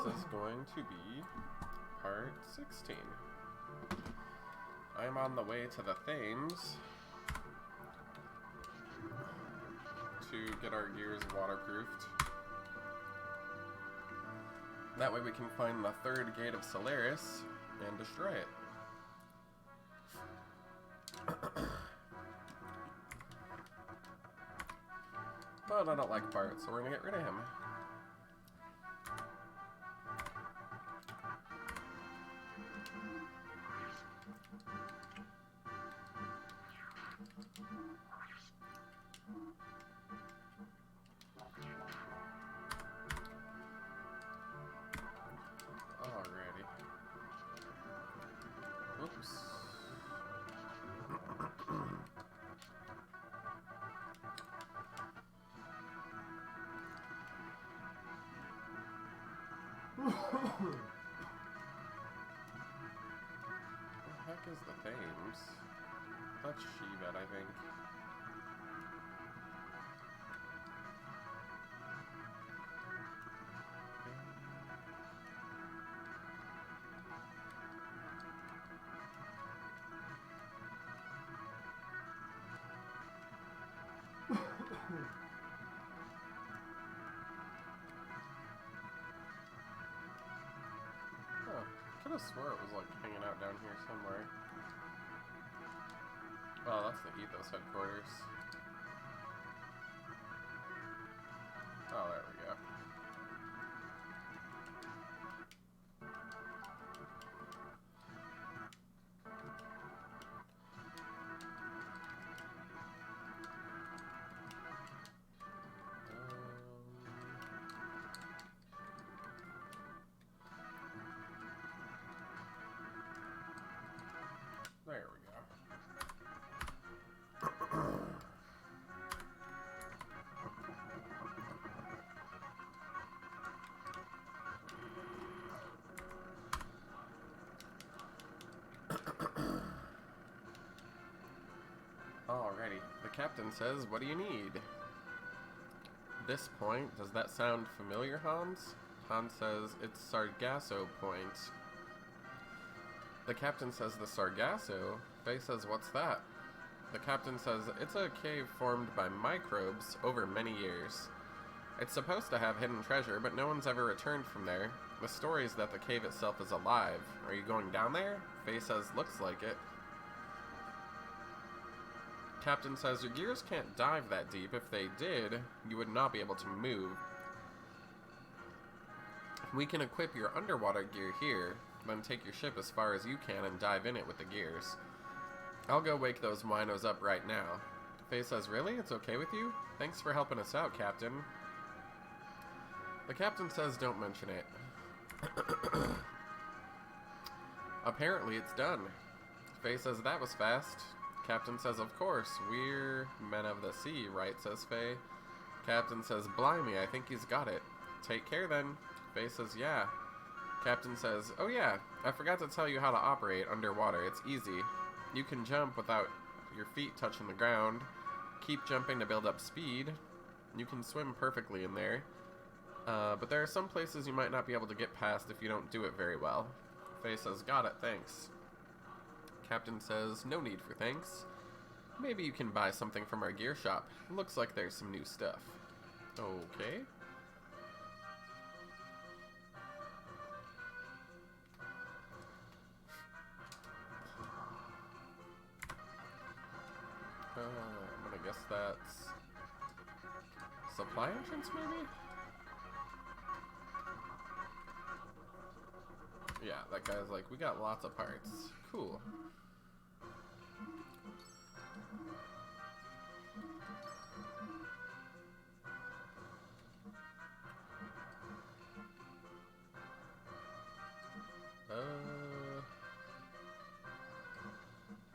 this is going to be part 16. I'm on the way to the Thames to get our gears waterproofed. That way we can find the third gate of Solaris and destroy it. But I don't like Bart, so we're gonna get rid of him. Alrighty. Oops. What the heck is the Thames? That's Shevet, I think. I could have swore it was like hanging out down here somewhere. Oh, that's the Ethos headquarters. Oh, there we go. There we go. Alrighty, the captain says, "What do you need?" This point, does that sound familiar, Hans? Hans says, "It's Sargasso Point." The captain says, "The Sargasso?" Faye says, "What's that?" The captain says, "It's a cave formed by microbes over many years. It's supposed to have hidden treasure, but no one's ever returned from there. The story is that the cave itself is alive. Are you going down there?" Faye says, "Looks like it." Captain says, "Your gears can't dive that deep. If they did, you would not be able to move. We can equip your underwater gear here, then take your ship as far as you can and dive in it with the gears. I'll go wake those winos up right now." Faye says, "Really? It's okay with you? Thanks for helping us out, Captain." The captain says, "Don't mention it." Apparently it's done. Faye says, "That was fast." Captain says, "Of course, we're men of the sea, right?" says Faye. Captain says, "Blimey, I think he's got it." "Take care then." Faye says, "Yeah." Captain says, "Oh yeah, I forgot to tell you how to operate underwater. It's easy. You can jump without your feet touching the ground. Keep jumping to build up speed. You can swim perfectly in there. But there are some places you might not be able to get past if you don't do it very well." Faye says, "Got it, thanks." Captain says, "No need for thanks. Maybe you can buy something from our gear shop. Looks like there's some new stuff." Okay. I'm gonna guess that's supply entrance, maybe? Yeah, that guy's like, "We got lots of parts." Cool.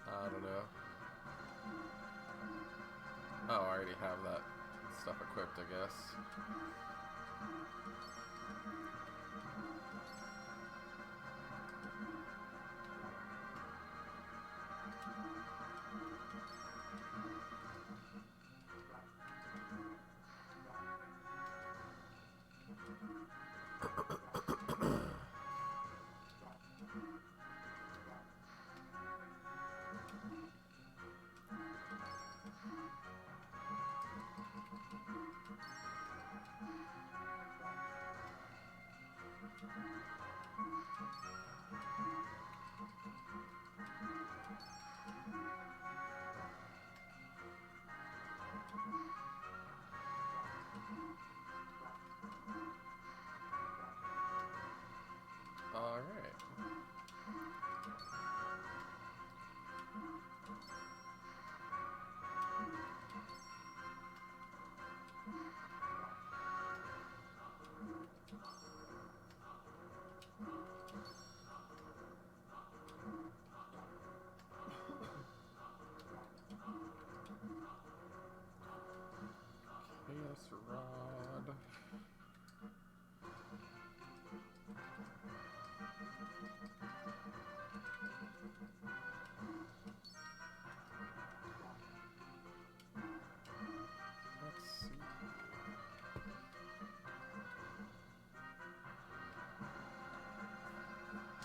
I don't know. Oh, I already have that stuff equipped, I guess.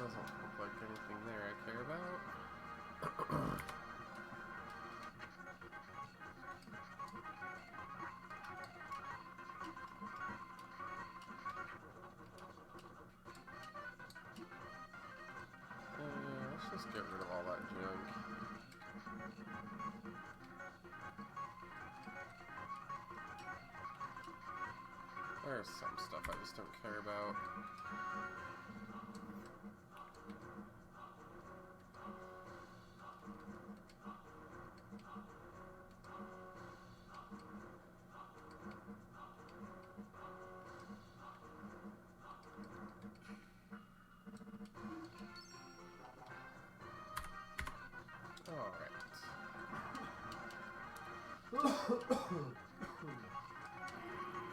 Doesn't look like anything there I care about. Let's just get rid of all that junk. There's some stuff I just don't care about.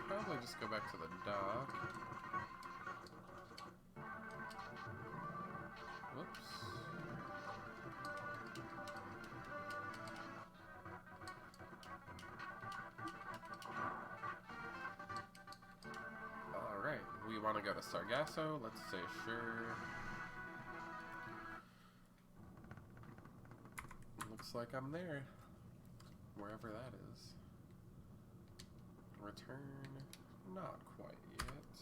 Probably just go back to the dock. Whoops. Alright, we want to go to Sargasso. Let's say sure. Looks like I'm there. Wherever that is. Return. Not quite yet.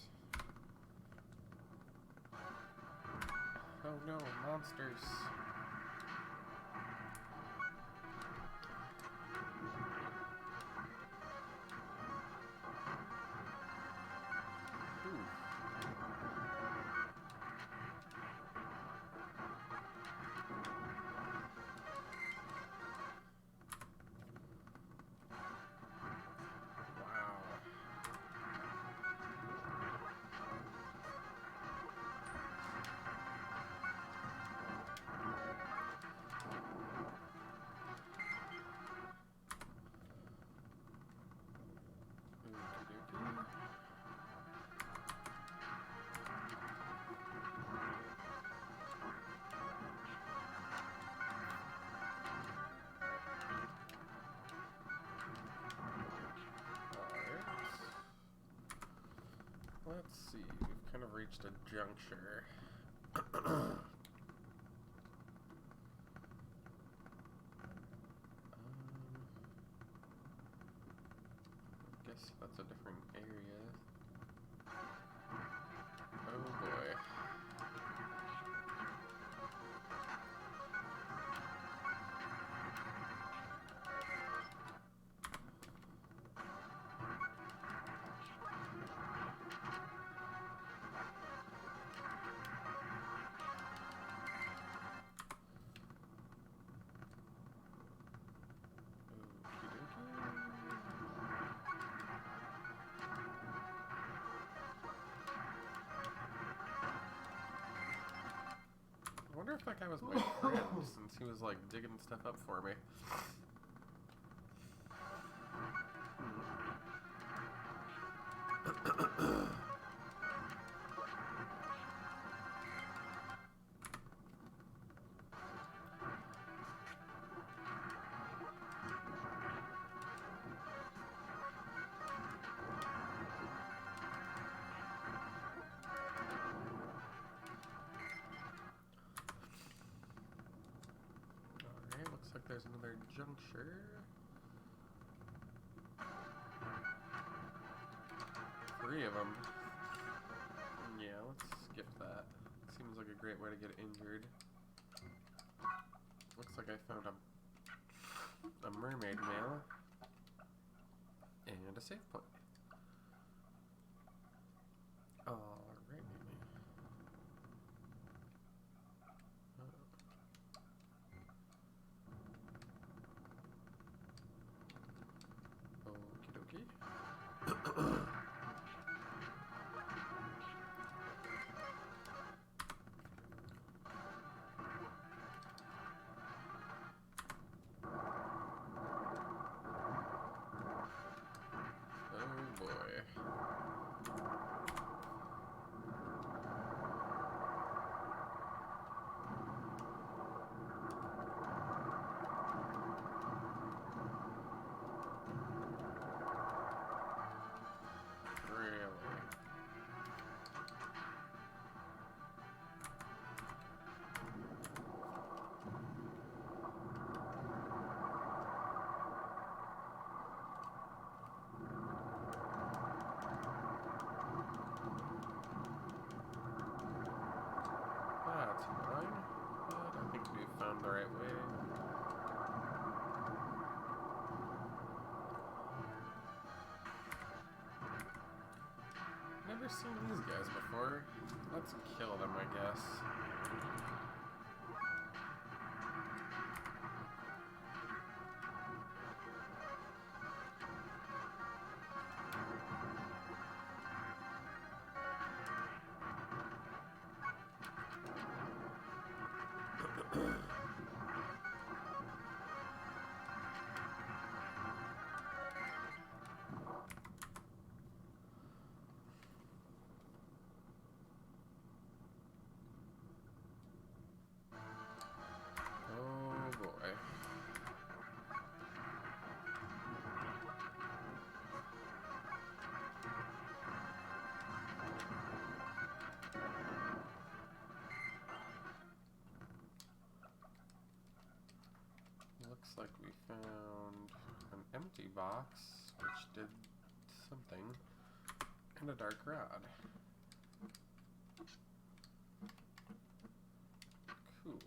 Oh no, monsters. Let's see, we've kind of reached a juncture. I guess that's a different area. Oh boy. I wonder if that guy was my friend, since he was like digging stuff up for me. Looks like there's another juncture. Three of them. Yeah, let's skip that. Seems like a great way to get injured. Looks like I found a mermaid male and a save point. Alright. Okie dokie. Never seen these guys before. Let's kill them, I guess. Looks like we found an empty box, which did something, and a dark rod. Cool.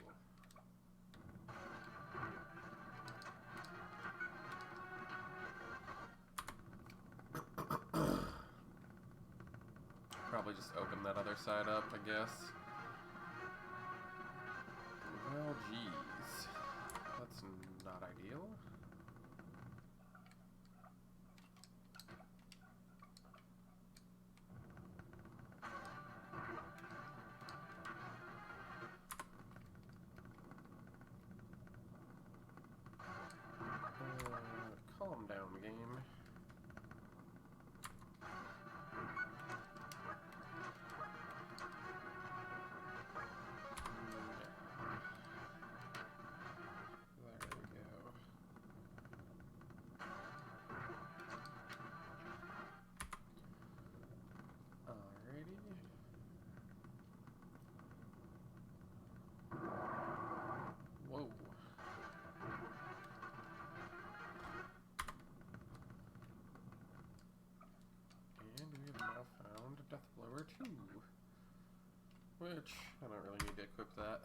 Probably just open that other side up, I guess. Well, geez. That's not ideal. Calm down, game. Whoa. And we have now found Death Blower 2. Which, I don't really need to equip that.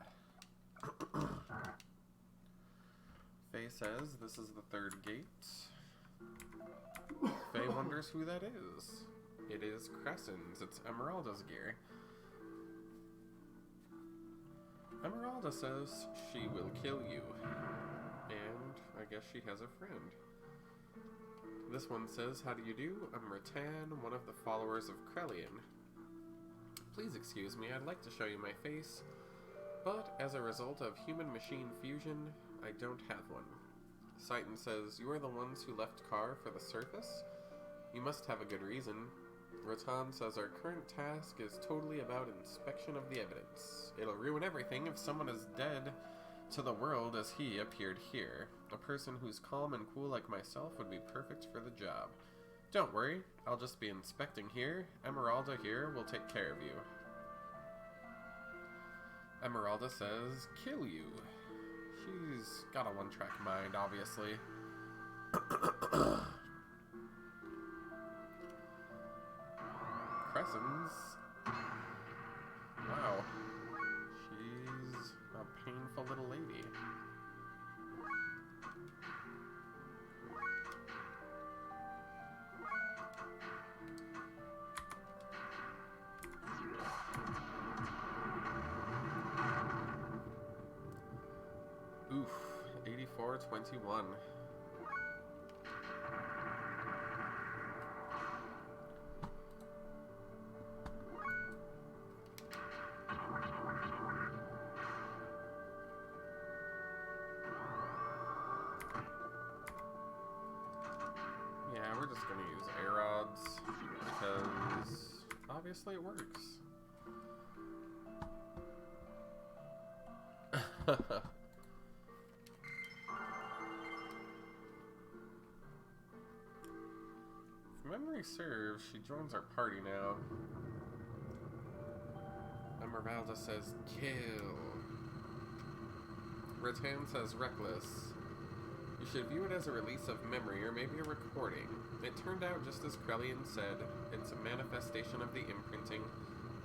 Faye says this is the third gate. Faye wonders who that is. It is Crescen's. It's Emeralda's gear. Emeralda says she will kill you. And I guess she has a friend. This one says, how do you do? I'm Rattan, one of the followers of Krelian. Please excuse me, I'd like to show you my face, but as a result of human-machine fusion, I don't have one. Citan says, you are the ones who left Carr for the surface? You must have a good reason. Rattan says our current task is totally about inspection of the evidence. It'll ruin everything if someone is dead to the world as he appeared here. A person who's calm and cool like myself would be perfect for the job. Don't worry, I'll just be inspecting here. Emeralda here will take care of you. Emeralda says, kill you. She's got a one-track mind, obviously. Crescens. Wow. She's a painful little lady. Oof. 84-21. Yeah, we're just gonna use air rods because obviously it works. If memory serves, she joins our party now. Emeralda says kill. Rattan says reckless. You should view it as a release of memory or maybe a recording. It turned out just as Krelian said, it's a manifestation of the imprinting.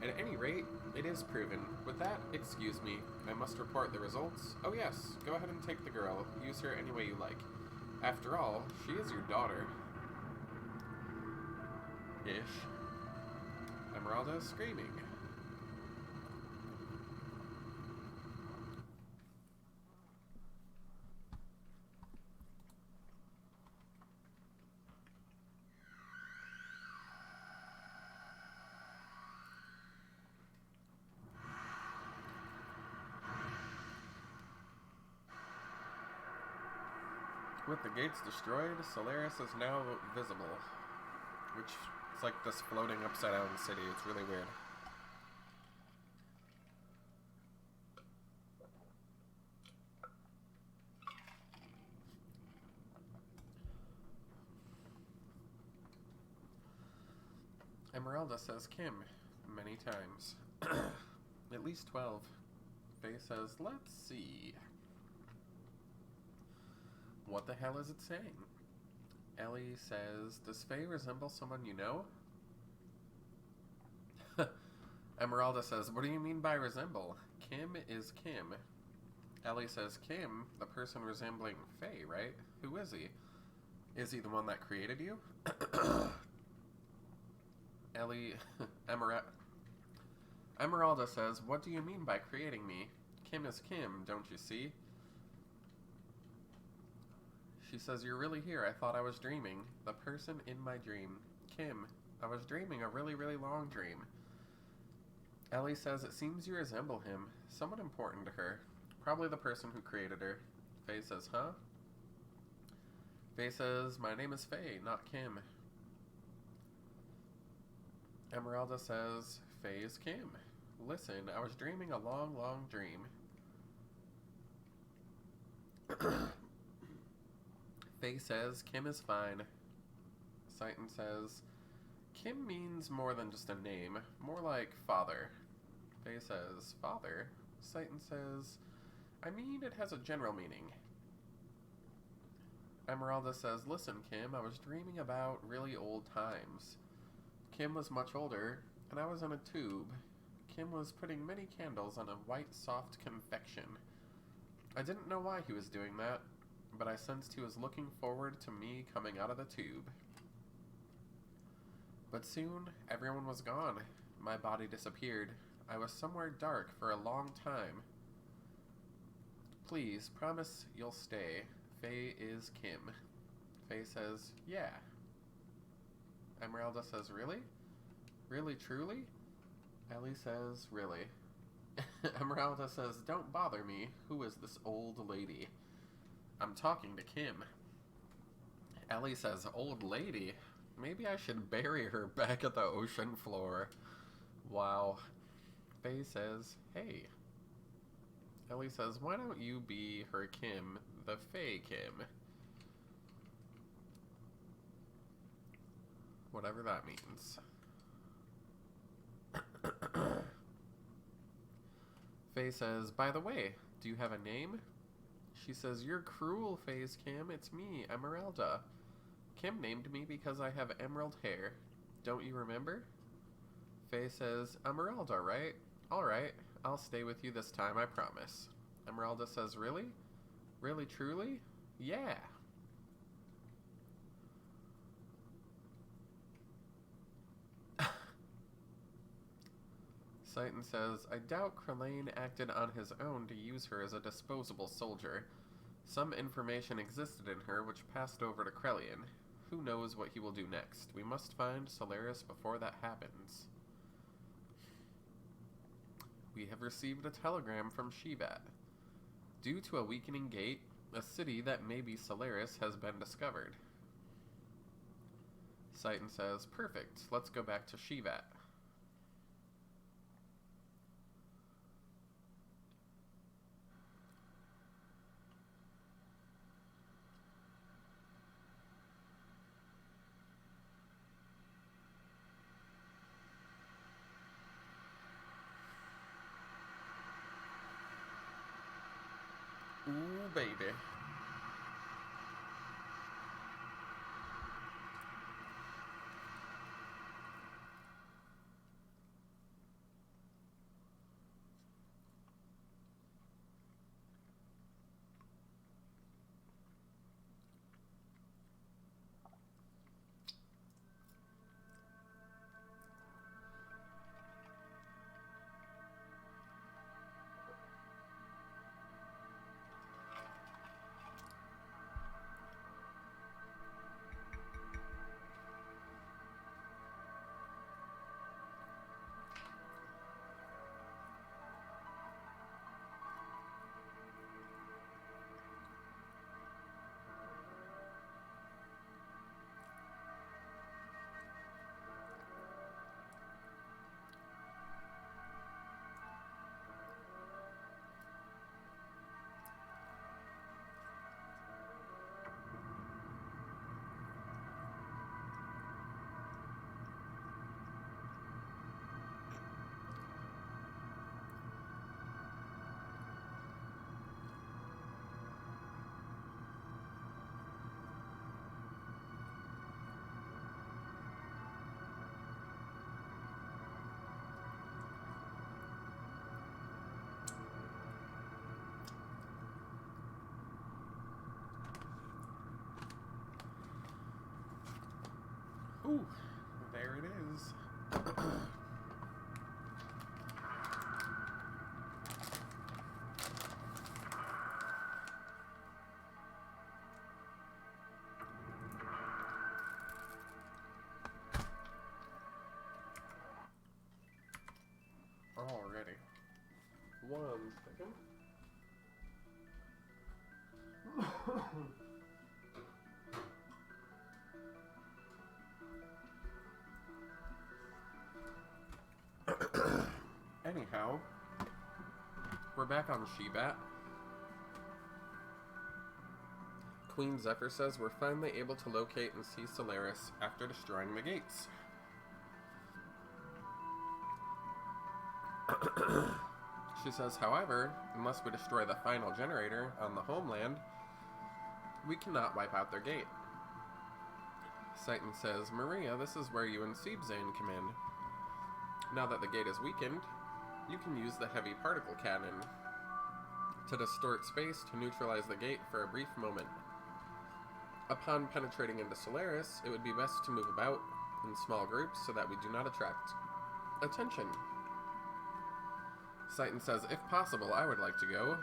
At any rate, it is proven. With that, excuse me, I must report the results. Oh yes, go ahead and take the girl. Use her any way you like. After all, she is your daughter. Ish. Esmeralda is screaming. With the gates destroyed, Solaris is now visible, which is like this floating upside down city. It's really weird. Esmeralda says Kim many times. At least 12. Faye says, let's see. What the hell is it saying? Ellie says, does Faye resemble someone you know? Esmeralda says, what do you mean by resemble? Kim is Kim. Ellie says, Kim, the person resembling Faye, right? Who is he? Is he the one that created you? Esmeralda says, what do you mean by creating me? Kim is Kim, don't you see? She says, you're really here. I thought I was dreaming. The person in my dream. Kim, I was dreaming a really, really long dream. Ellie says, it seems you resemble him. Someone important to her. Probably the person who created her. Faye says, huh? Faye says, my name is Faye, not Kim. Esmeralda says, Faye is Kim. Listen, I was dreaming a long, long dream. Faye says, Kim is fine. Seitan says, Kim means more than just a name, more like father. Faye says, father? Seitan says, I mean, it has a general meaning. Esmeralda says, listen, Kim, I was dreaming about really old times. Kim was much older, and I was in a tube. Kim was putting many candles on a white, soft confection. I didn't know why he was doing that, but I sensed he was looking forward to me coming out of the tube. But soon, everyone was gone. My body disappeared. I was somewhere dark for a long time. Please, promise you'll stay. Faye is Kim. Faye says, yeah. Esmeralda says, really? Really, truly? Ellie says, really. Esmeralda says, don't bother me. Who is this old lady? I'm talking to Kim. Ellie says, old lady? Maybe I should bury her back at the ocean floor. Wow. Faye says, hey. Ellie says, why don't you be her Kim, the Faye Kim? Whatever that means. Faye says, by the way, do you have a name? She says, you're cruel, Faye's Kim. It's me, Esmeralda. Kim named me because I have emerald hair. Don't you remember? Faye says, Esmeralda, right? Alright, I'll stay with you this time, I promise. Esmeralda says, really? Really, truly? Yeah. Seitan says, I doubt Krillane acted on his own to use her as a disposable soldier. Some information existed in her which passed over to Krellian. Who knows what he will do next? We must find Solaris before that happens. We have received a telegram from Shivat. Due to a weakening gate, a city that may be Solaris has been discovered. Seitan says, perfect, let's go back to Shivat. Ooh, baby. Whew, there it is. Already. 1 second. Anyhow, we're back on Shebat. Queen Zephyr says we're finally able to locate and see Solaris after destroying the gates. She says, however, unless we destroy the final generator on the homeland, we cannot wipe out their gate. Satan says, Maria, this is where you and Siebzane come in. Now that the gate is weakened, you can use the heavy particle cannon to distort space to neutralize the gate for a brief moment. Upon penetrating into Solaris, it would be best to move about in small groups so that we do not attract attention. Satan says, if possible, I would like to go.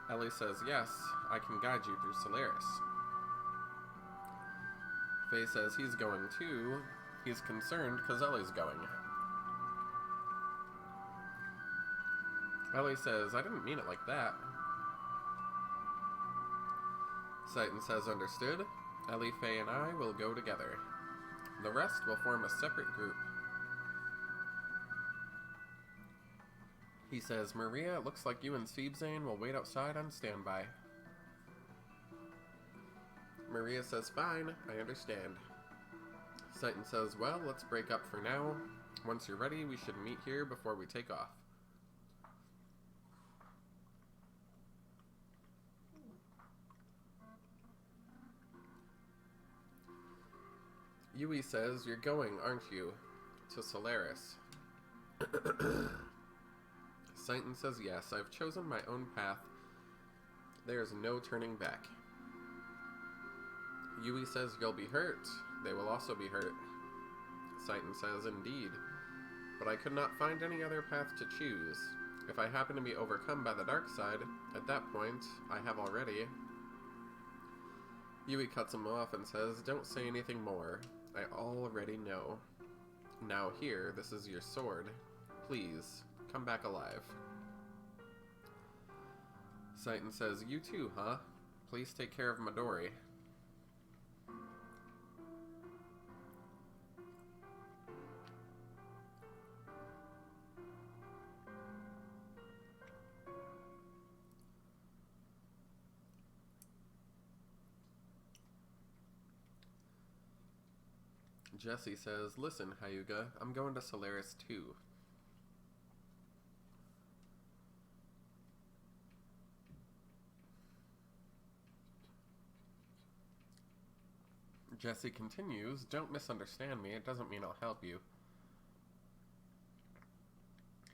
Ellie says, yes, I can guide you through Solaris. Faye says he's going too. He's concerned because Ellie's going. Ellie says, I didn't mean it like that. Satan says, understood. Ellie, Faye, and I will go together. The rest will form a separate group. He says, Maria, it looks like you and Siebzane will wait outside on standby. Maria says, fine, I understand. Satan says, well, let's break up for now. Once you're ready, we should meet here before we take off. Yui says, you're going, aren't you? To Solaris. Satan says, yes, I've chosen my own path. There is no turning back. Yui says, you'll be hurt. They will also be hurt. Satan says, indeed. But I could not find any other path to choose. If I happen to be overcome by the dark side, at that point, I have already. Yui cuts him off and says, don't say anything more. I already know. Now here, this is your sword. Please, come back alive. Satan says, you too, huh? Please take care of Midori. Jesse says, listen, Hyuga, I'm going to Solaris too. Jesse continues, don't misunderstand me, it doesn't mean I'll help you.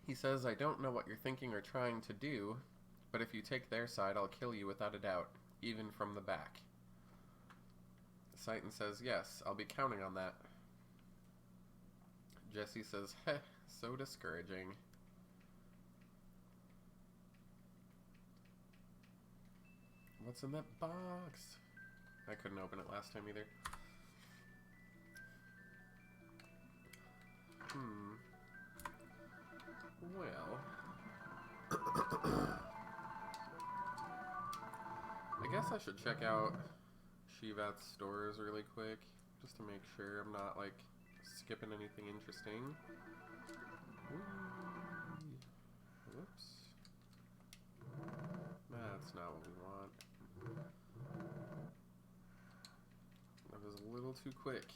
He says, I don't know what you're thinking or trying to do, but if you take their side, I'll kill you without a doubt, even from the back. Satan says, yes, I'll be counting on that. Jesse says, heh, so discouraging. What's in that box? I couldn't open it last time either. Well. I guess I should check out Shivat's stores really quick, just to make sure I'm not, like, skipping anything interesting. Whoops. That's not what we want. That was a little too quick.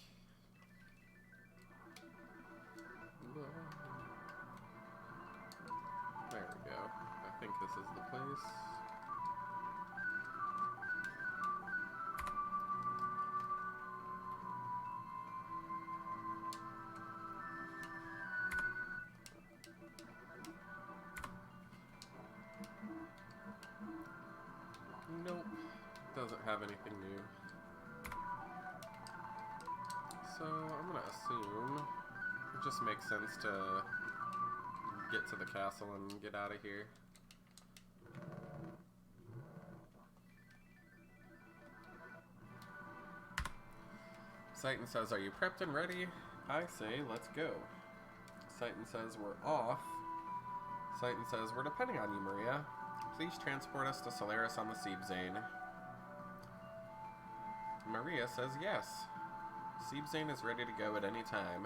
There we go. I think this is the place. Nope. Doesn't have anything new. So, I'm gonna assume it just makes sense to get to the castle and get out of here. Citan says, are you prepped and ready? I say, let's go. Citan says, we're off. Citan says, we're depending on you, Maria. Please transport us to Solaris on the Siebzane. Maria says yes. Siebzane is ready to go at any time.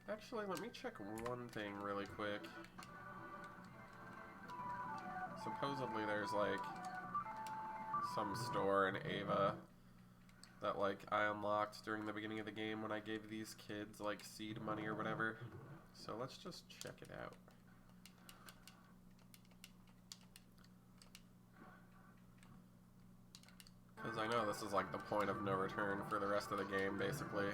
Actually, let me check one thing really quick. Supposedly there's like some store in Ava that like I unlocked during the beginning of the game when I gave these kids like seed money or whatever. So let's just check it out. Because I know this is like the point of no return for the rest of the game basically.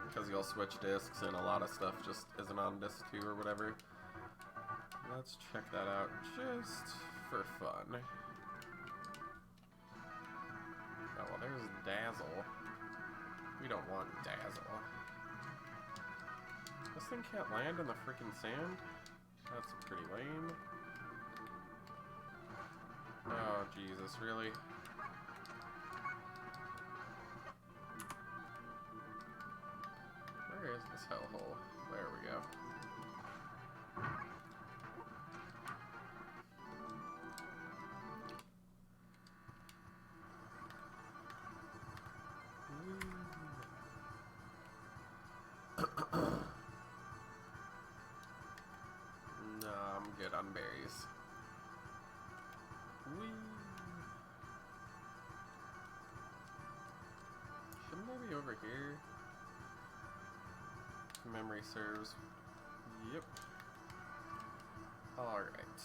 Because you'll switch discs and a lot of stuff just isn't on disc 2 or whatever. Let's check that out just for fun. Oh, well, there's Dazzle. We don't want Dazzle. This thing can't land in the freaking sand? That's pretty lame. Oh, Jesus, really? Where is this hellhole? There we go. No, I'm good on berries. Whee! Shouldn't they be over here? If memory serves. Yep. Alright.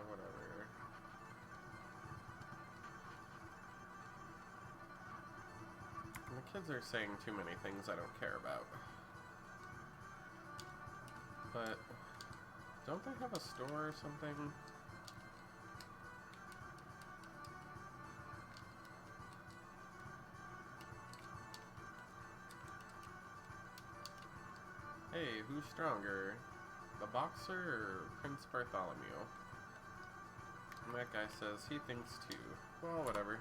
Whatever. The kids are saying too many things I don't care about. But don't they have a store or something? Hey, who's stronger? The boxer or Prince Bartholomew? And that guy says he thinks too. Well, whatever.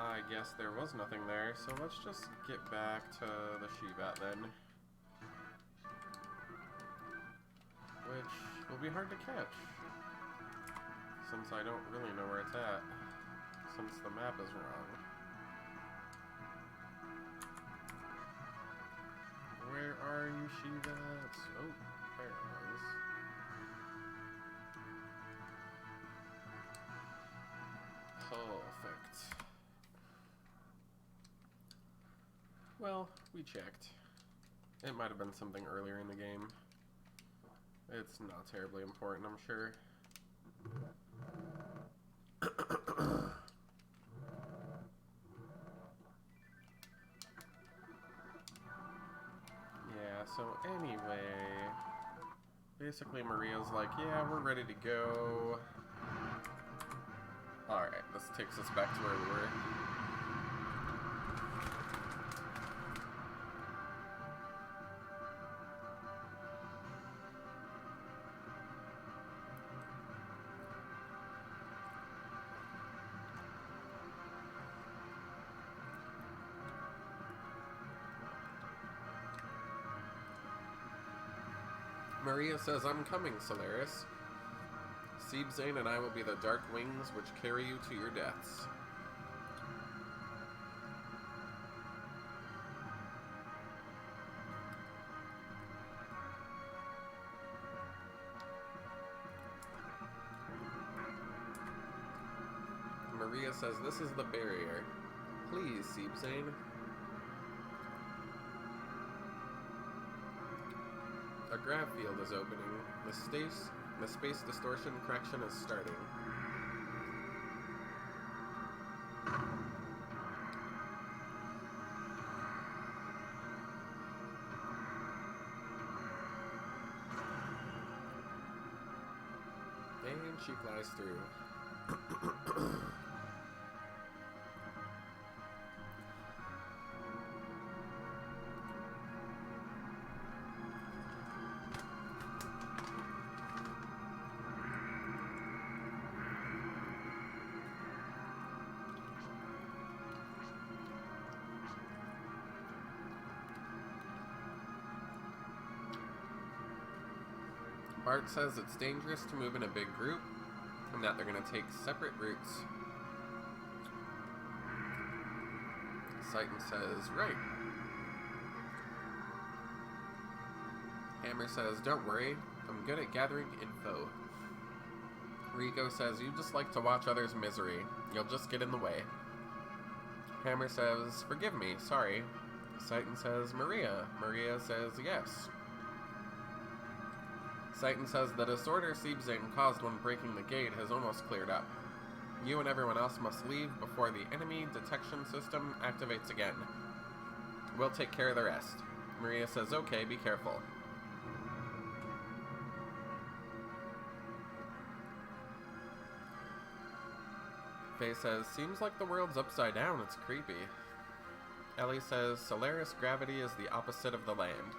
I guess there was nothing there, so let's just get back to the Shivat then. Which will be hard to catch, since I don't really know where it's at, since the map is wrong. Where are you, Shivats? Oh, there it was. Perfect. Well, we checked. It might have been something earlier in the game. It's not terribly important, I'm sure. Yeah, so anyway, basically Maria's like, yeah, we're ready to go. Alright, this takes us back to where we were. Maria says, I'm coming, Solaris. Siebzane and I will be the dark wings which carry you to your deaths. Maria says, this is the barrier. Please, Siebzane. A grav field is opening. The space distortion correction is starting. she flies through. Bart says it's dangerous to move in a big group, and that they're going to take separate routes. Citan says, right. Hammer says, don't worry, I'm good at gathering info. Rico says, you just like to watch others' misery. You'll just get in the way. Hammer says, forgive me, sorry. Citan says, Maria. Maria says, yes. Citan says the disorder Siebzing caused when breaking the gate has almost cleared up. You and everyone else must leave before the enemy detection system activates again. We'll take care of the rest. Maria says, okay, be careful. Faye says, seems like the world's upside down, it's creepy. Ellie says, Solaris gravity is the opposite of the land.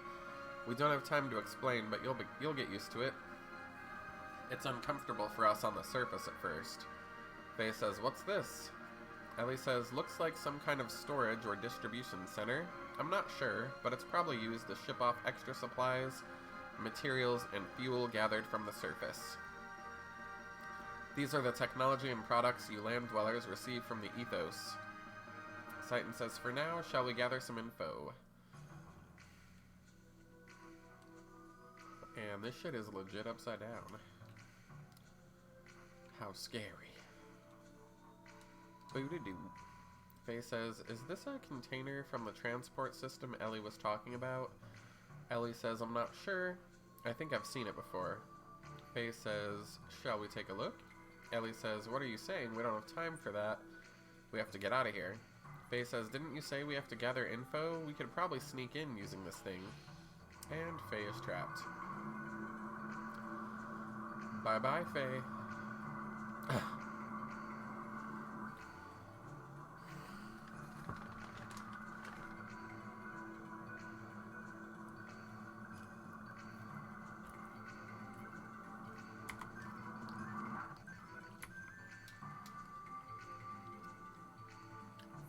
We don't have time to explain, but you'll get used to it. It's uncomfortable for us on the surface at first. Faye says, what's this? Ellie says, looks like some kind of storage or distribution center. I'm not sure, but it's probably used to ship off extra supplies, materials, and fuel gathered from the surface. These are the technology and products you land dwellers receive from the ethos. Citan says, for now, shall we gather some info? And this shit is legit upside down. How scary. Boo-doo-doo. Faye says, is this a container from the transport system Ellie was talking about? Ellie says, I'm not sure. I think I've seen it before. Faye says, shall we take a look? Ellie says, what are you saying? We don't have time for that. We have to get out of here. Faye says, didn't you say we have to gather info? We could probably sneak in using this thing. And Faye is trapped. Bye-bye, Faye.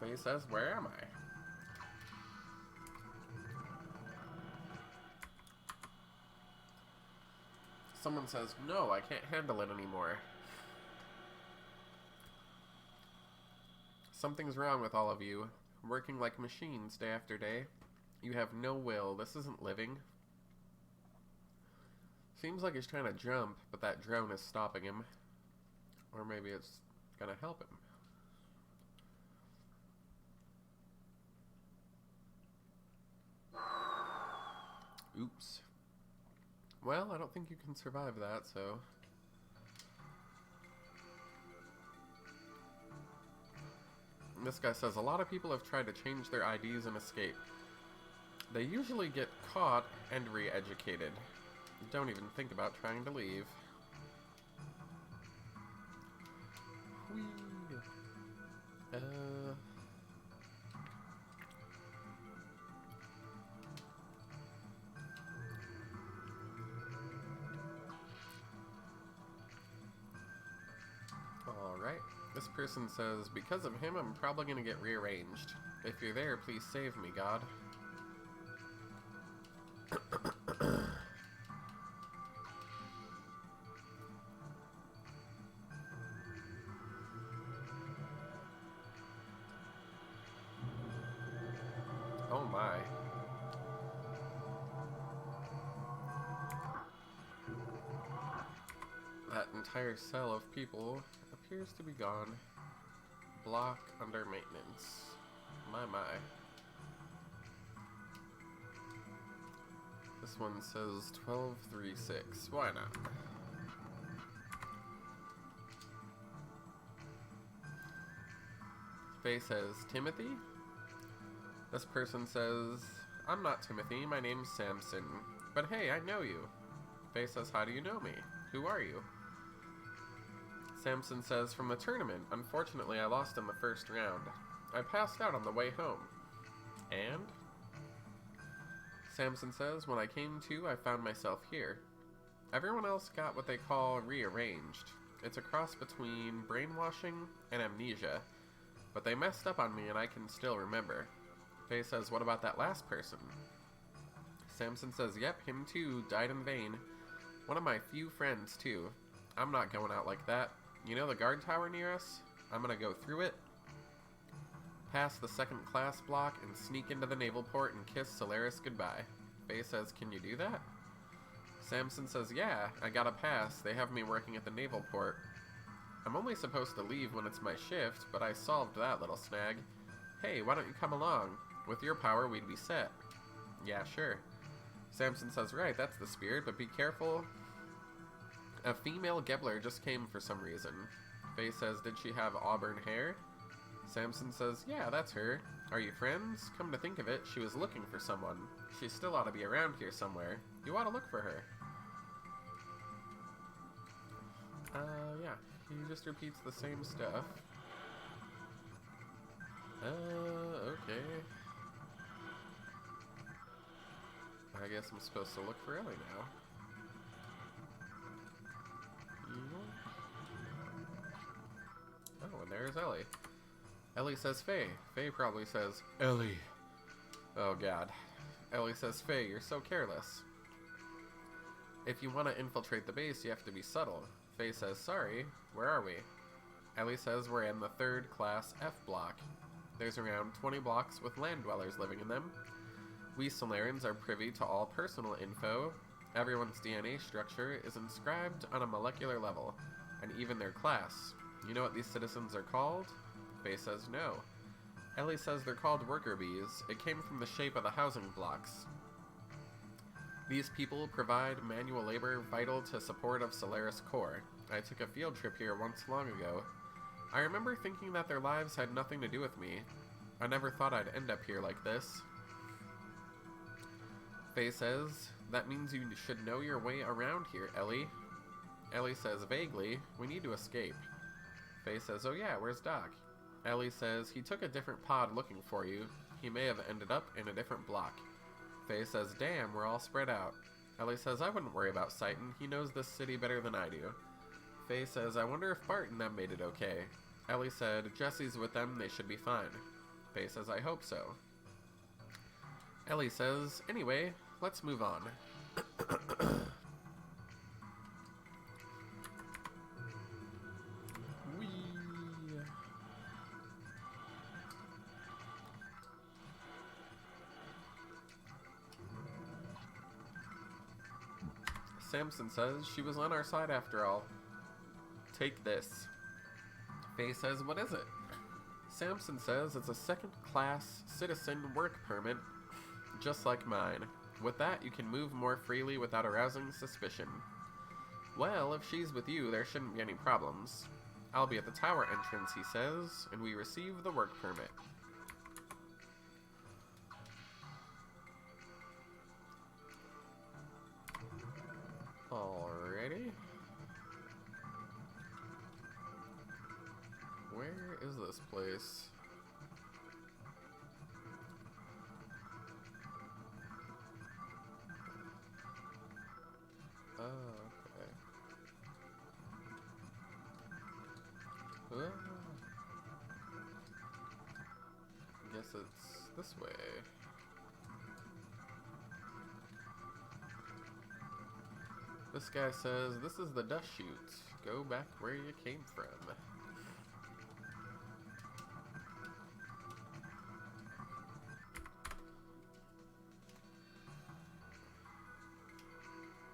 Faye says, where am I? Someone says, no, I can't handle it anymore. Something's wrong with all of you. Working like machines day after day. You have no will. This isn't living. Seems like he's trying to jump, but that drone is stopping him. Or maybe it's gonna help him. Oops. Well, I don't think you can survive that, so... This guy says, a lot of people have tried to change their IDs and escape. They usually get caught and re-educated. Don't even think about trying to leave. Whee! Alright. This person says, because of him, I'm probably gonna get rearranged. If you're there, please save me, God. Oh my. That entire cell of people appears to be gone. Block under maintenance. My. This one says 1236. Why not? Faye says, Timothy? This person says, I'm not Timothy, my name's Samson. But hey, I know you. Faye says, how do you know me? Who are you? Samson says, from the tournament. Unfortunately, I lost in the first round. I passed out on the way home. And? Samson says, when I came to, I found myself here. Everyone else got what they call rearranged. It's a cross between brainwashing and amnesia. But they messed up on me and I can still remember. Faye says, what about that last person? Samson says, yep, him too, died in vain. One of my few friends, too. I'm not going out like that. You know the guard tower near us? I'm gonna go through it, past the second class block, and sneak into the naval port and kiss Solaris goodbye. Faye says, can you do that? Samson says, yeah, I got a pass. They have me working at the naval port. I'm only supposed to leave when it's my shift, but I solved that little snag. Hey, why don't you come along? With your power, we'd be set. Yeah, sure. Samson says, right, that's the spirit, but be careful. A female Gebler just came for some reason. Faye says, did she have auburn hair? Samson says, yeah, that's her. Are you friends? Come to think of it, she was looking for someone. She still ought to be around here somewhere. You ought to look for her. Yeah. He just repeats the same stuff. Okay. I guess I'm supposed to look for Ellie now. Oh, and there's Ellie. Ellie says Faye. Faye probably says, Ellie. Oh god. Ellie says, Faye, you're so careless. If you want to infiltrate the base, you have to be subtle. Faye says, sorry, where are we? Ellie says we're in the 3rd class F block. There's around 20 blocks with land dwellers living in them. We Solarans are privy to all personal info. Everyone's DNA structure is inscribed on a molecular level, and even their class. You know what these citizens are called? Faye says no. Ellie says they're called worker bees. It came from the shape of the housing blocks. These people provide manual labor vital to support of Solaris core. I took a field trip here once long ago. I remember thinking that their lives had nothing to do with me. I never thought I'd end up here like this. Faye says, that means you should know your way around here, Ellie. Ellie says, vaguely, we need to escape. Faye says, oh yeah, where's Doc? Ellie says, he took a different pod looking for you. He may have ended up in a different block. Faye says, damn, we're all spread out. Ellie says, I wouldn't worry about Citan. He knows this city better than I do. Faye says, I wonder if Bart and them made it okay. Ellie said, Jesse's with them, they should be fine. Faye says, I hope so. Ellie says, anyway, let's move on. Samson says, she was on our side after all. Take this. Faye says, what is it? Samson says it's a 2nd class citizen work permit, just like mine. With that, you can move more freely without arousing suspicion. Well, if she's with you, there shouldn't be any problems. I'll be at the tower entrance, he says, and we receive the work permit. Alrighty. Where is this place? Oh, okay. I guess it's this way. This guy says, this is the dust chute. Go back where you came from.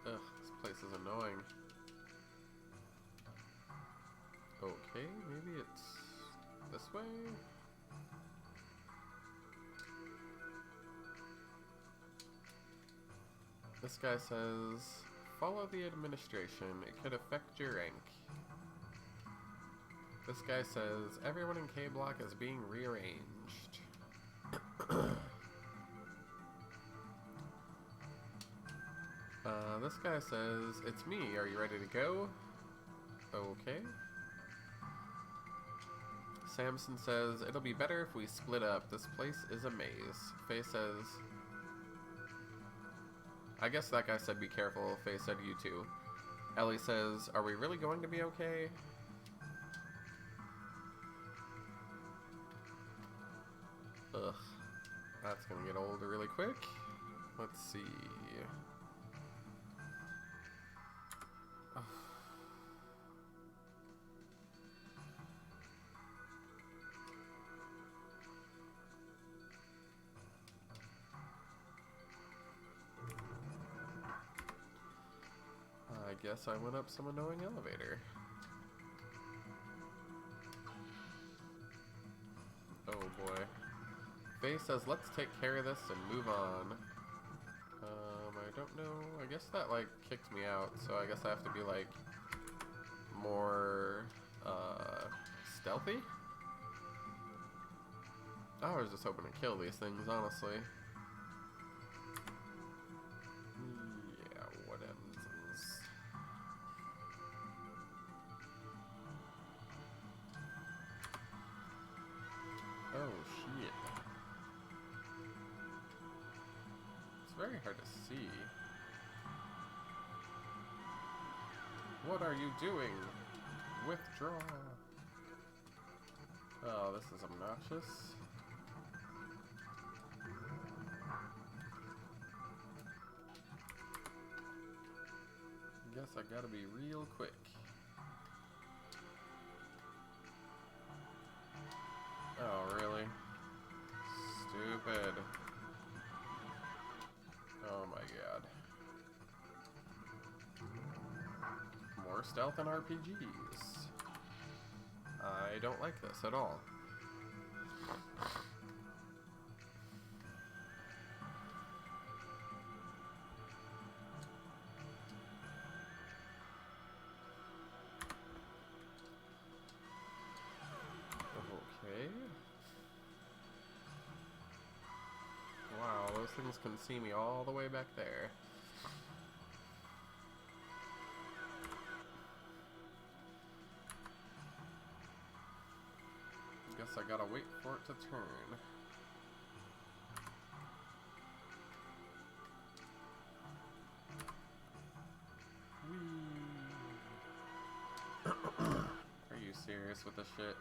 Ugh, this place is annoying. Okay, maybe it's this way? This guy says, follow the administration, it could affect your rank. This guy says, everyone in K-Block is being rearranged. This guy says, it's me, are you ready to go? Okay. Samson says, it'll be better if we split up. This place is a maze. Faye says... I guess that guy said be careful. Faye said you too. Ellie says, are we really going to be okay? Ugh. That's gonna get old really quick. Let's see. I guess I went up some annoying elevator. Oh boy. Faye says, let's take care of this and move on. I don't know. I guess that, like, kicked me out, so I guess I have to be, like, more, stealthy? I was just hoping to kill these things, honestly. Yeah, whatever. Oh, shit. It's very hard to see. What are you doing? Withdraw. Oh, this is obnoxious. Guess I gotta be real quick. Oh, really? Stupid. Oh my god. More stealth and RPGs. I don't like this at all. Okay. Wow, those things can see me all the way back there. Guess I gotta wait for it to turn. Whee! Are you serious with this shit?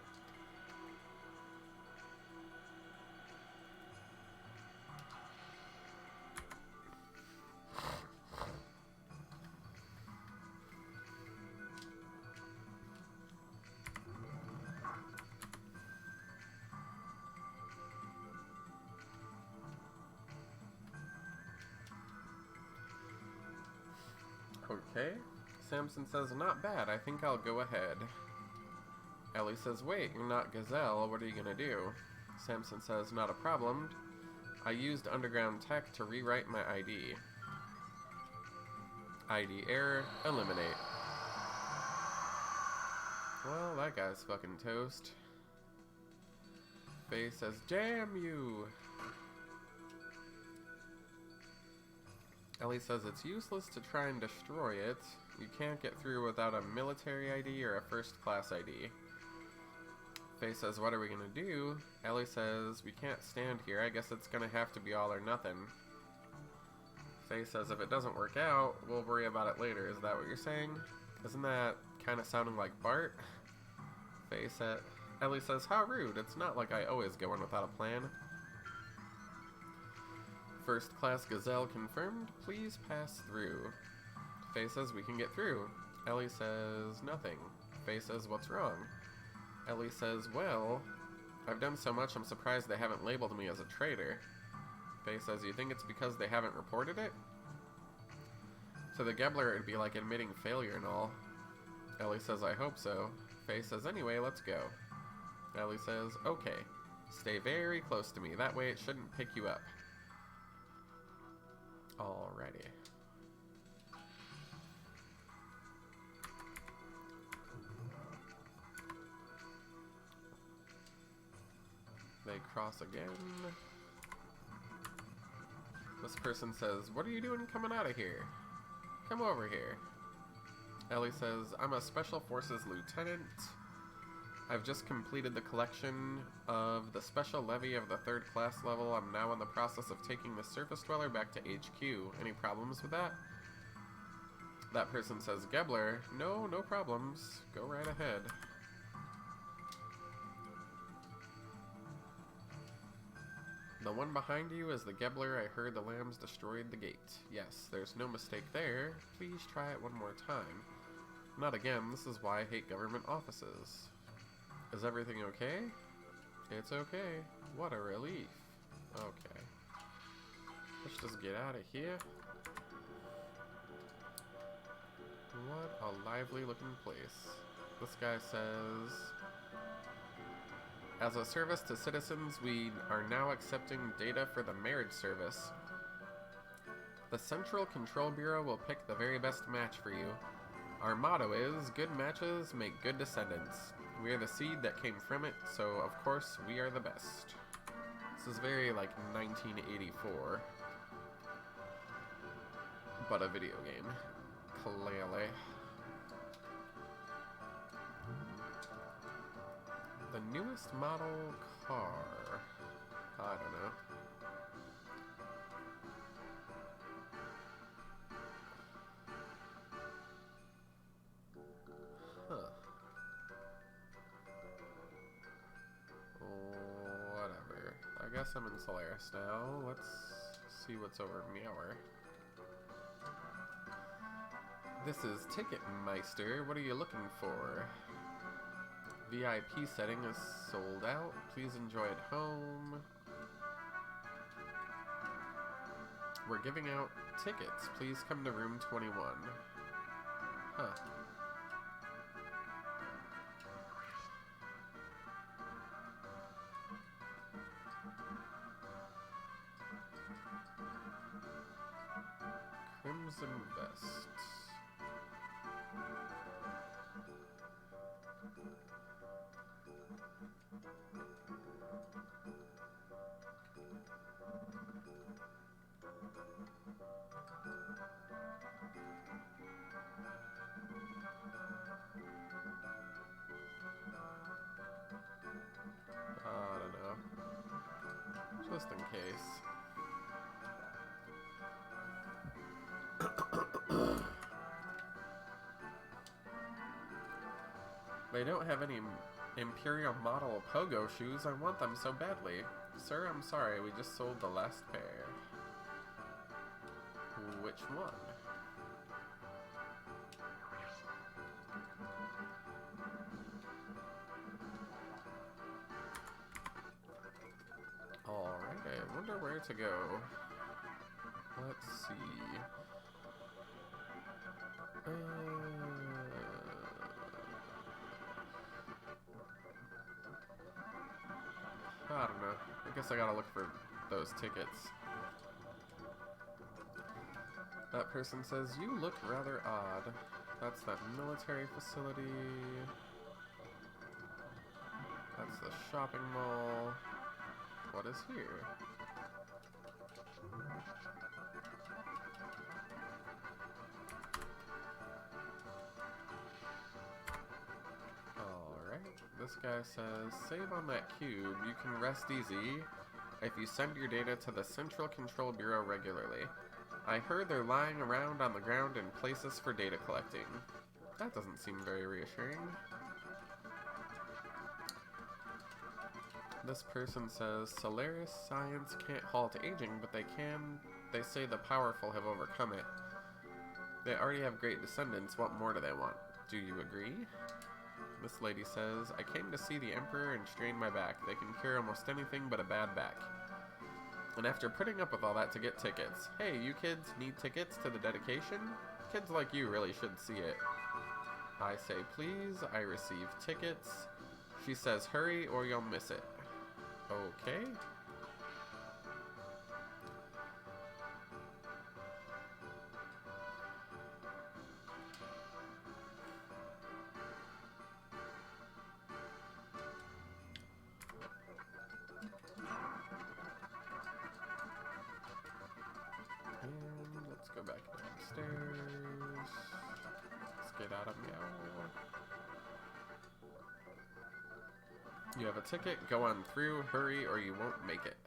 Okay. Samson says, not bad. I think I'll go ahead. Ellie says, wait, you're not Gazelle. What are you gonna do? Samson says, not a problem. I used underground tech to rewrite my ID. ID error, eliminate. Well, that guy's fucking toast. Faye says, damn you! Ellie says it's useless to try and destroy it. You can't get through without a military ID or a first-class ID. Faye says, what are we gonna do? Ellie says, we can't stand here. I guess it's gonna have to be all or nothing. Faye says, if it doesn't work out, we'll worry about it later. Is that what you're saying? Isn't that kind of sounding like Bart? Faye said, Ellie says, how rude. It's not like I always go in without a plan. First class Gazelle confirmed. Please pass through. Faye says we can get through. Ellie says nothing. Faye says what's wrong? Ellie says, well, I've done so much I'm surprised they haven't labeled me as a traitor. Faye says, you think it's because they haven't reported it? To the Gebbler it'd be like admitting failure and all. Ellie says, I hope so. Faye says, anyway, let's go. Ellie says, okay. Stay very close to me. That way it shouldn't pick you up. Alrighty. They cross again. This person says, what are you doing coming out of here? Come over here. Ellie says, I'm a Special Forces lieutenant. I've just completed the collection of the special levy of the 3rd class level. I'm now in the process of taking the surface dweller back to HQ. Any problems with that? That person says, Gebler, no problems. Go right ahead. The one behind you is the Gebler. I heard the lambs destroyed the gate. Yes, there's no mistake there. Please try it one more time. Not again. This is why I hate government offices. Is everything okay? It's okay. What a relief. Okay. Let's just get out of here. What a lively looking place. This guy says, as a service to citizens, we are now accepting data for the marriage service. The Central Control Bureau will pick the very best match for you. Our motto is, good matches make good descendants. We are the seed that came from it, so of course we are the best. This is very like 1984, but a video game. Clearly. The newest model car. I don't know. Huh. Whatever. I guess I'm in Solaris now. Let's see what's over Meower. This is Ticketmeister. What are you looking for? VIP setting is sold out. Please enjoy at home. We're giving out tickets. Please come to room 21. Huh. Crimson Vest. I don't know. Just in case. They don't have any Imperial model pogo shoes. I want them so badly. Sir, I'm sorry. We just sold the last pair. Which one? Alright, I wonder where to go. Let's see. I don't know. I guess I gotta look for those tickets. That person says, you look rather odd. That's that military facility. That's the shopping mall. What is here? Alright. This guy says, save on that cube. You can rest easy if you send your data to the Central Control Bureau regularly. I heard they're lying around on the ground in places for data collecting. That doesn't seem very reassuring. This person says, Solaris science can't halt aging, but they say the powerful have overcome it. They already have great descendants, what more do they want? Do you agree? This lady says, I came to see the Emperor and strained my back. They can cure almost anything but a bad back. And after putting up with all that to get tickets, hey, you kids need tickets to the dedication? Kids like you really should see it. I say please, I receive tickets. She says hurry or you'll miss it. Okay. And let's go back downstairs. Let's get out of meow. You have a ticket, go on through, hurry, or you won't make it.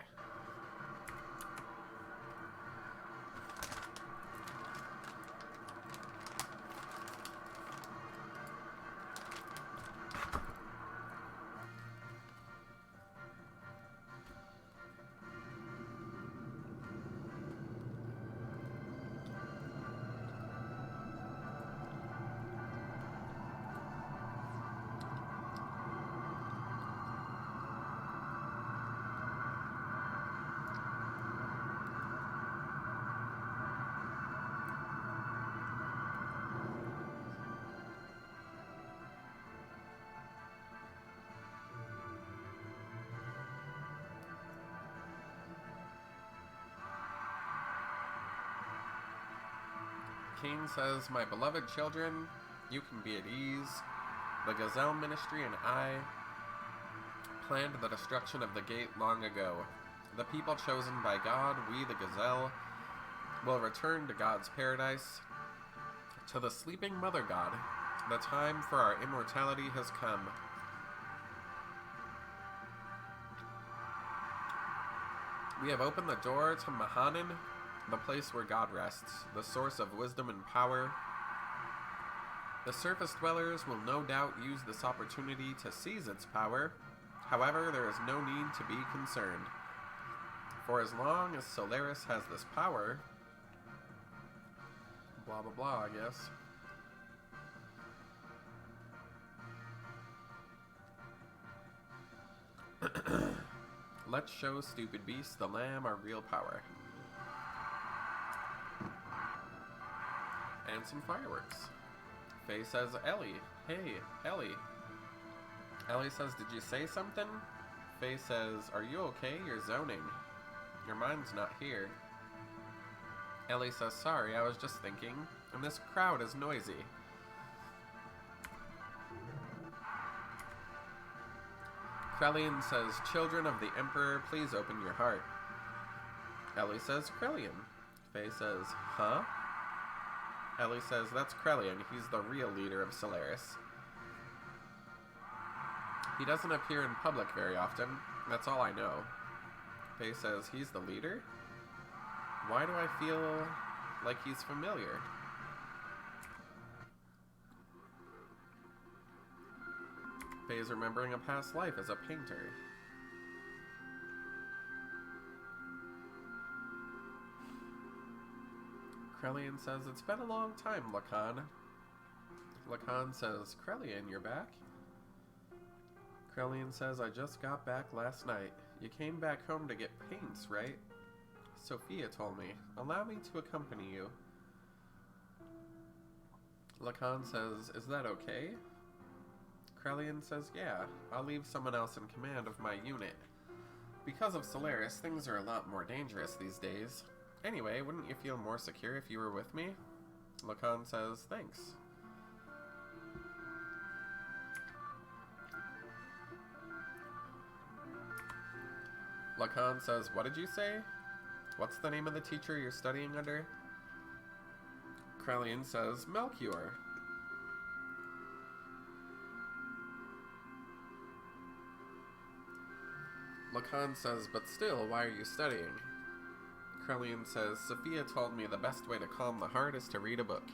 King says, "My beloved children, you can be at ease. The Gazelle Ministry and I planned the destruction of the gate long ago. The people chosen by God, we the Gazelle, will return to God's paradise, to the sleeping Mother God. The time for our immortality has come." We have opened the door to Mahanan, the place where God rests, the source of wisdom and power. The surface dwellers will no doubt use this opportunity to seize its power. However, there is no need to be concerned. For as long as Solaris has this power... blah blah blah, I guess. Let's show stupid beasts the lamb our real power. And some fireworks. Faye says, "Ellie, hey, Ellie." Ellie says, "Did you say something?" Faye says, "Are you okay? You're zoning. Your mind's not here." Ellie says, "Sorry, I was just thinking, and this crowd is noisy." Krellian says, "Children of the Emperor, please open your heart." Ellie says, "Krellian." Faye says, "Huh?" Ellie says, "That's Krellian. He's the real leader of Solaris. He doesn't appear in public very often. That's all I know." Faye says, "He's the leader? Why do I feel like he's familiar?" Faye is remembering a past life as a painter. Krellian says, "It's been a long time, Lacan." Lacan says, "Krellian, you're back?" Krellian says, "I just got back last night. You came back home to get paints, right?" Sophia told me. "Allow me to accompany you." Lacan says, "Is that okay?" Krellian says, "Yeah, I'll leave someone else in command of my unit. Because of Solaris, things are a lot more dangerous these days. Anyway, wouldn't you feel more secure if you were with me?" Lacan says, "Thanks." Lacan says, "What did you say? What's the name of the teacher you're studying under?" Krellian says, "Melchior." Lacan says, "But still, why are you studying?" Krellian says, "Sophia told me the best way to calm the heart is to read a book.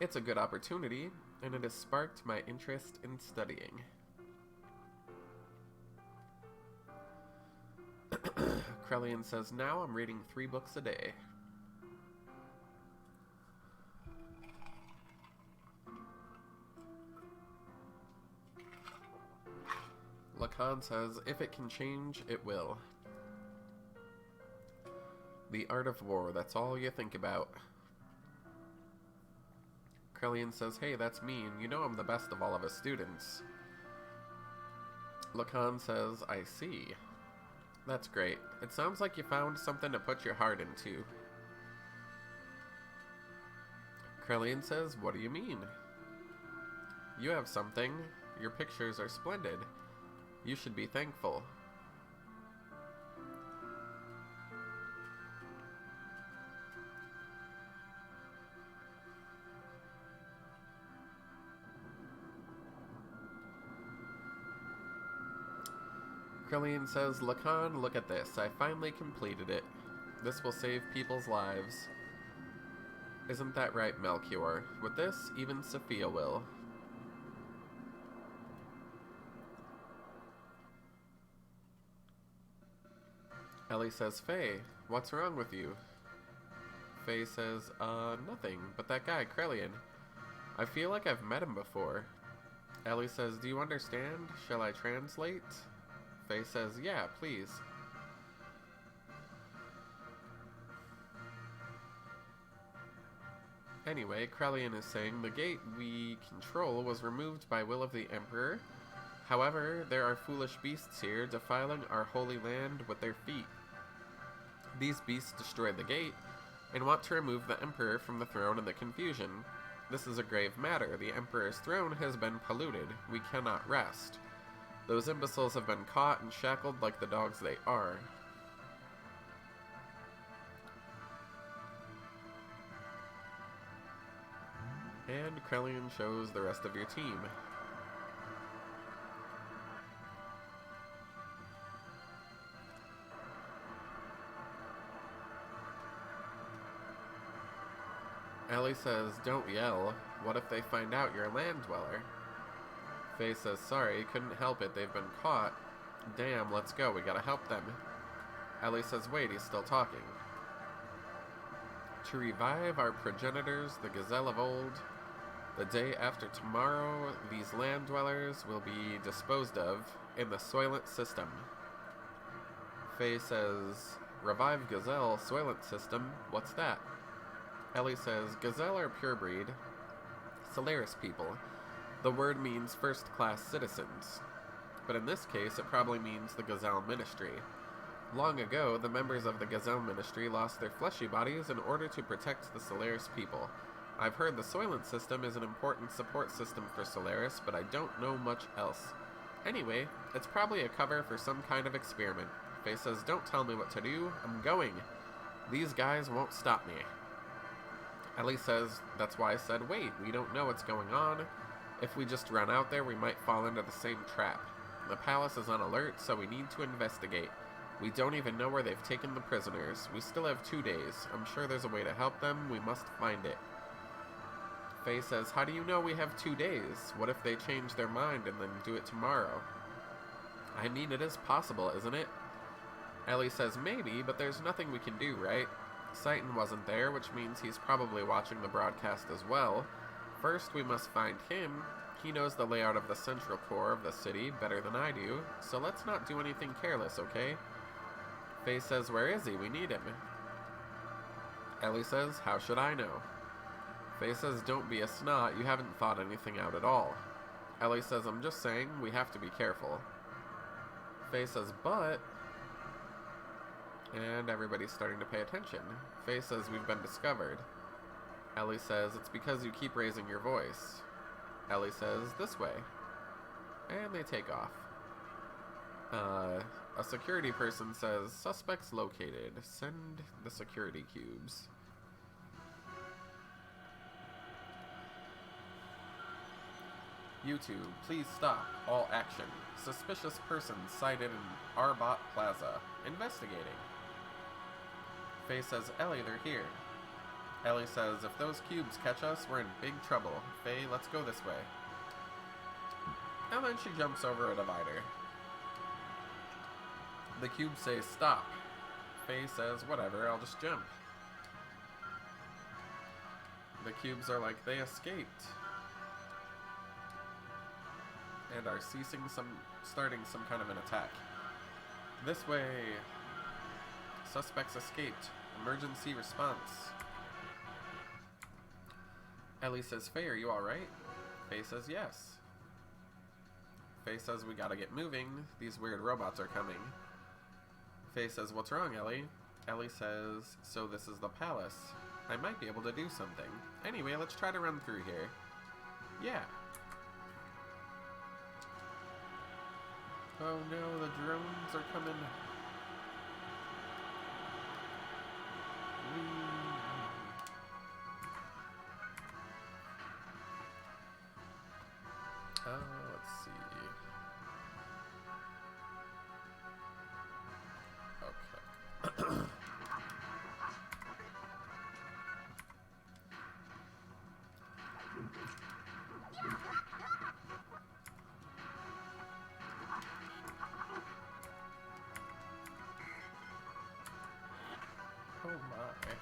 It's a good opportunity, and it has sparked my interest in studying." Krellian says, "Now I'm reading 3 books a day." Lacan says, "If it can change, it will. The art of war, that's all you think about." Krellian says, "Hey, that's mean. You know I'm the best of all of us students." Lacan says, "I see. That's great. It sounds like you found something to put your heart into." Krellian says, "What do you mean?" "You have something. Your pictures are splendid. You should be thankful." Krillin says, Lacan, look at this. I finally completed it. This will save people's lives. Isn't that right, Melchior? With this, even Sophia will. Ellie says, Faye, what's wrong with you? Faye says, nothing, but that guy, Krillin. I feel like I've met him before. Ellie says, do you understand? Shall I translate? Faye says, yeah, please. Anyway, Krillin is saying the gate we control was removed by will of the Emperor. However, there are foolish beasts here defiling our holy land with their feet. These beasts destroyed the gate and want to remove the Emperor from the throne in the confusion. This is a grave matter. The Emperor's throne has been polluted. We cannot rest. Those imbeciles have been caught and shackled like the dogs they are. And Krillin shows the rest of your team. Ellie says, don't yell. What if they find out you're a land dweller? Faye says, sorry, couldn't help it. They've been caught. Damn, let's go. We gotta help them. Ellie says, wait, he's still talking. To revive our progenitors, the gazelle of old, the day after tomorrow, these land dwellers will be disposed of in the Soylent system. Faye says, revive gazelle, Soylent system, what's that? Ellie says, gazelle are pure breed, Solaris people. The word means first-class citizens. But in this case, it probably means the Gazelle Ministry. Long ago, the members of the Gazelle Ministry lost their fleshy bodies in order to protect the Solaris people. I've heard the Soylent system is an important support system for Solaris, but I don't know much else. Anyway, it's probably a cover for some kind of experiment. Faye says, don't tell me what to do. I'm going. These guys won't stop me. Ellie says, that's why I said, wait, we don't know what's going on. If we just run out there, we might fall into the same trap. The palace is on alert, so we need to investigate. We don't even know where they've taken the prisoners. We still have 2 days. I'm sure there's a way to help them. We must find it. Faye says, how do you know we have 2 days? What if they change their mind and then do it tomorrow? I mean, it is possible, isn't it? Ellie says, maybe, but there's nothing we can do, right? Satan wasn't there, which means he's probably watching the broadcast as well. First, we must find him. He knows the layout of the central core of the city better than I do, so let's not do anything careless, okay? Faye says, where is he? We need him. Ellie says, how should I know? Faye says, don't be a snot, you haven't thought anything out at all. Ellie says, I'm just saying, we have to be careful. Faye says, but... And everybody's starting to pay attention. Faye says, we've been discovered. Ellie says, it's because you keep raising your voice. Ellie says, this way. And they take off. A security person says, suspects located. Send the security cubes. YouTube, please stop. All action. Suspicious person sighted in Arbot Plaza. Investigating. Faye says, Ellie, they're here. Ellie says, if those cubes catch us, we're in big trouble. Faye, let's go this way. And then she jumps over a divider. The cubes say, stop. Faye says, whatever, I'll just jump. The cubes are like, they escaped. And are starting some kind of an attack. This way. Suspects escaped. Emergency response. Ellie says, Faye, are you alright? Faye says, yes. Faye says, we gotta get moving. These weird robots are coming. Faye says, what's wrong, Ellie? Ellie says, so this is the palace. I might be able to do something. Anyway, let's try to run through here. Yeah. Oh no, the drones are coming. Let's see. my.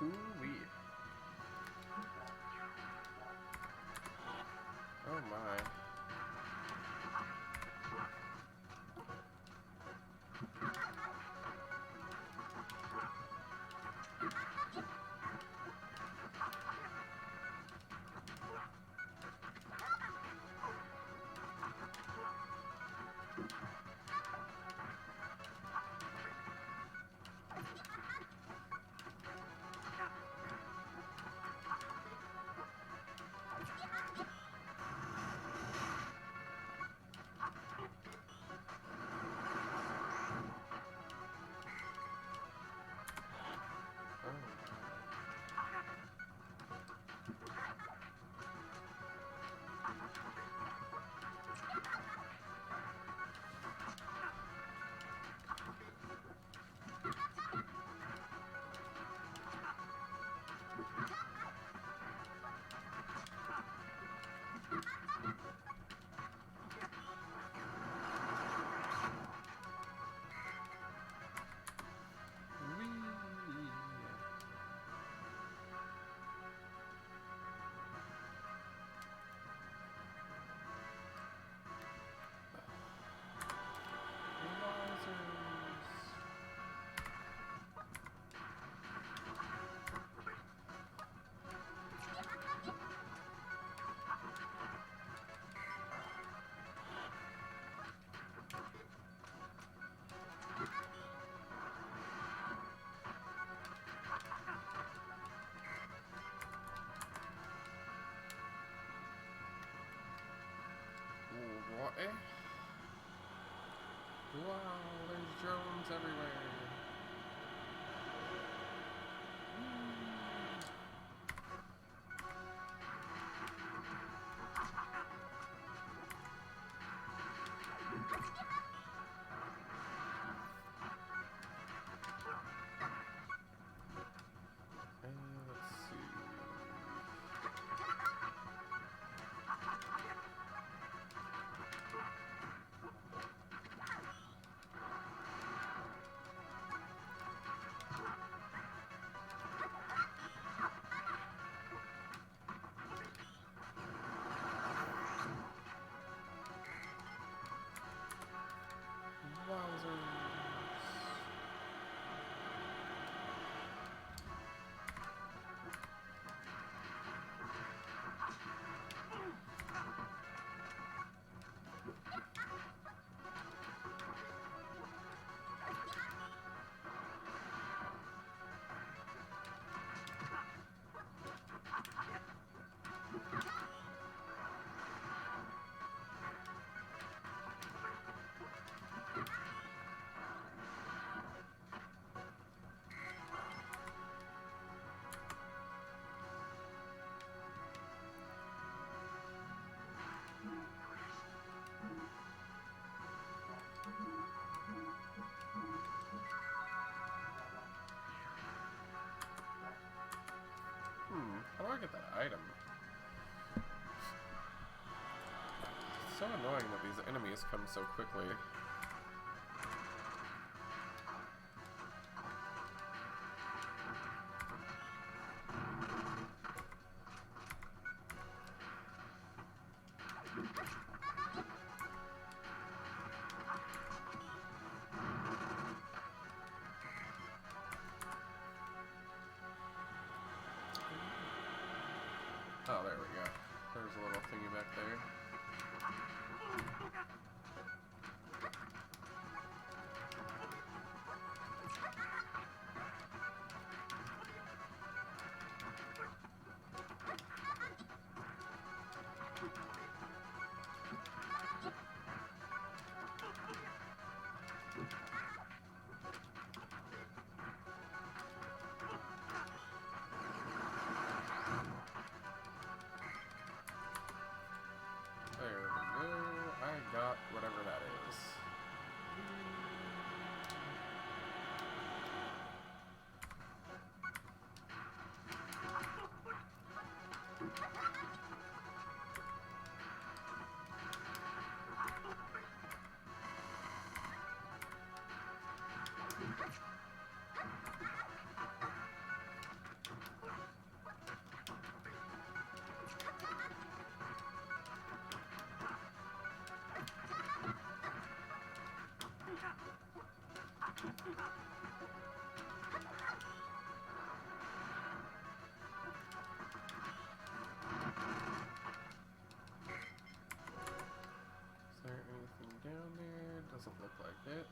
Ooh-wee. Oh my. What? Wow, there's drones everywhere. Let's see. How do I get that item? It's so annoying that these enemies come so quickly. Oh, there we go. There's a little thingy back there. There we go. I got whatever that is. Is there anything down there? Doesn't look like it.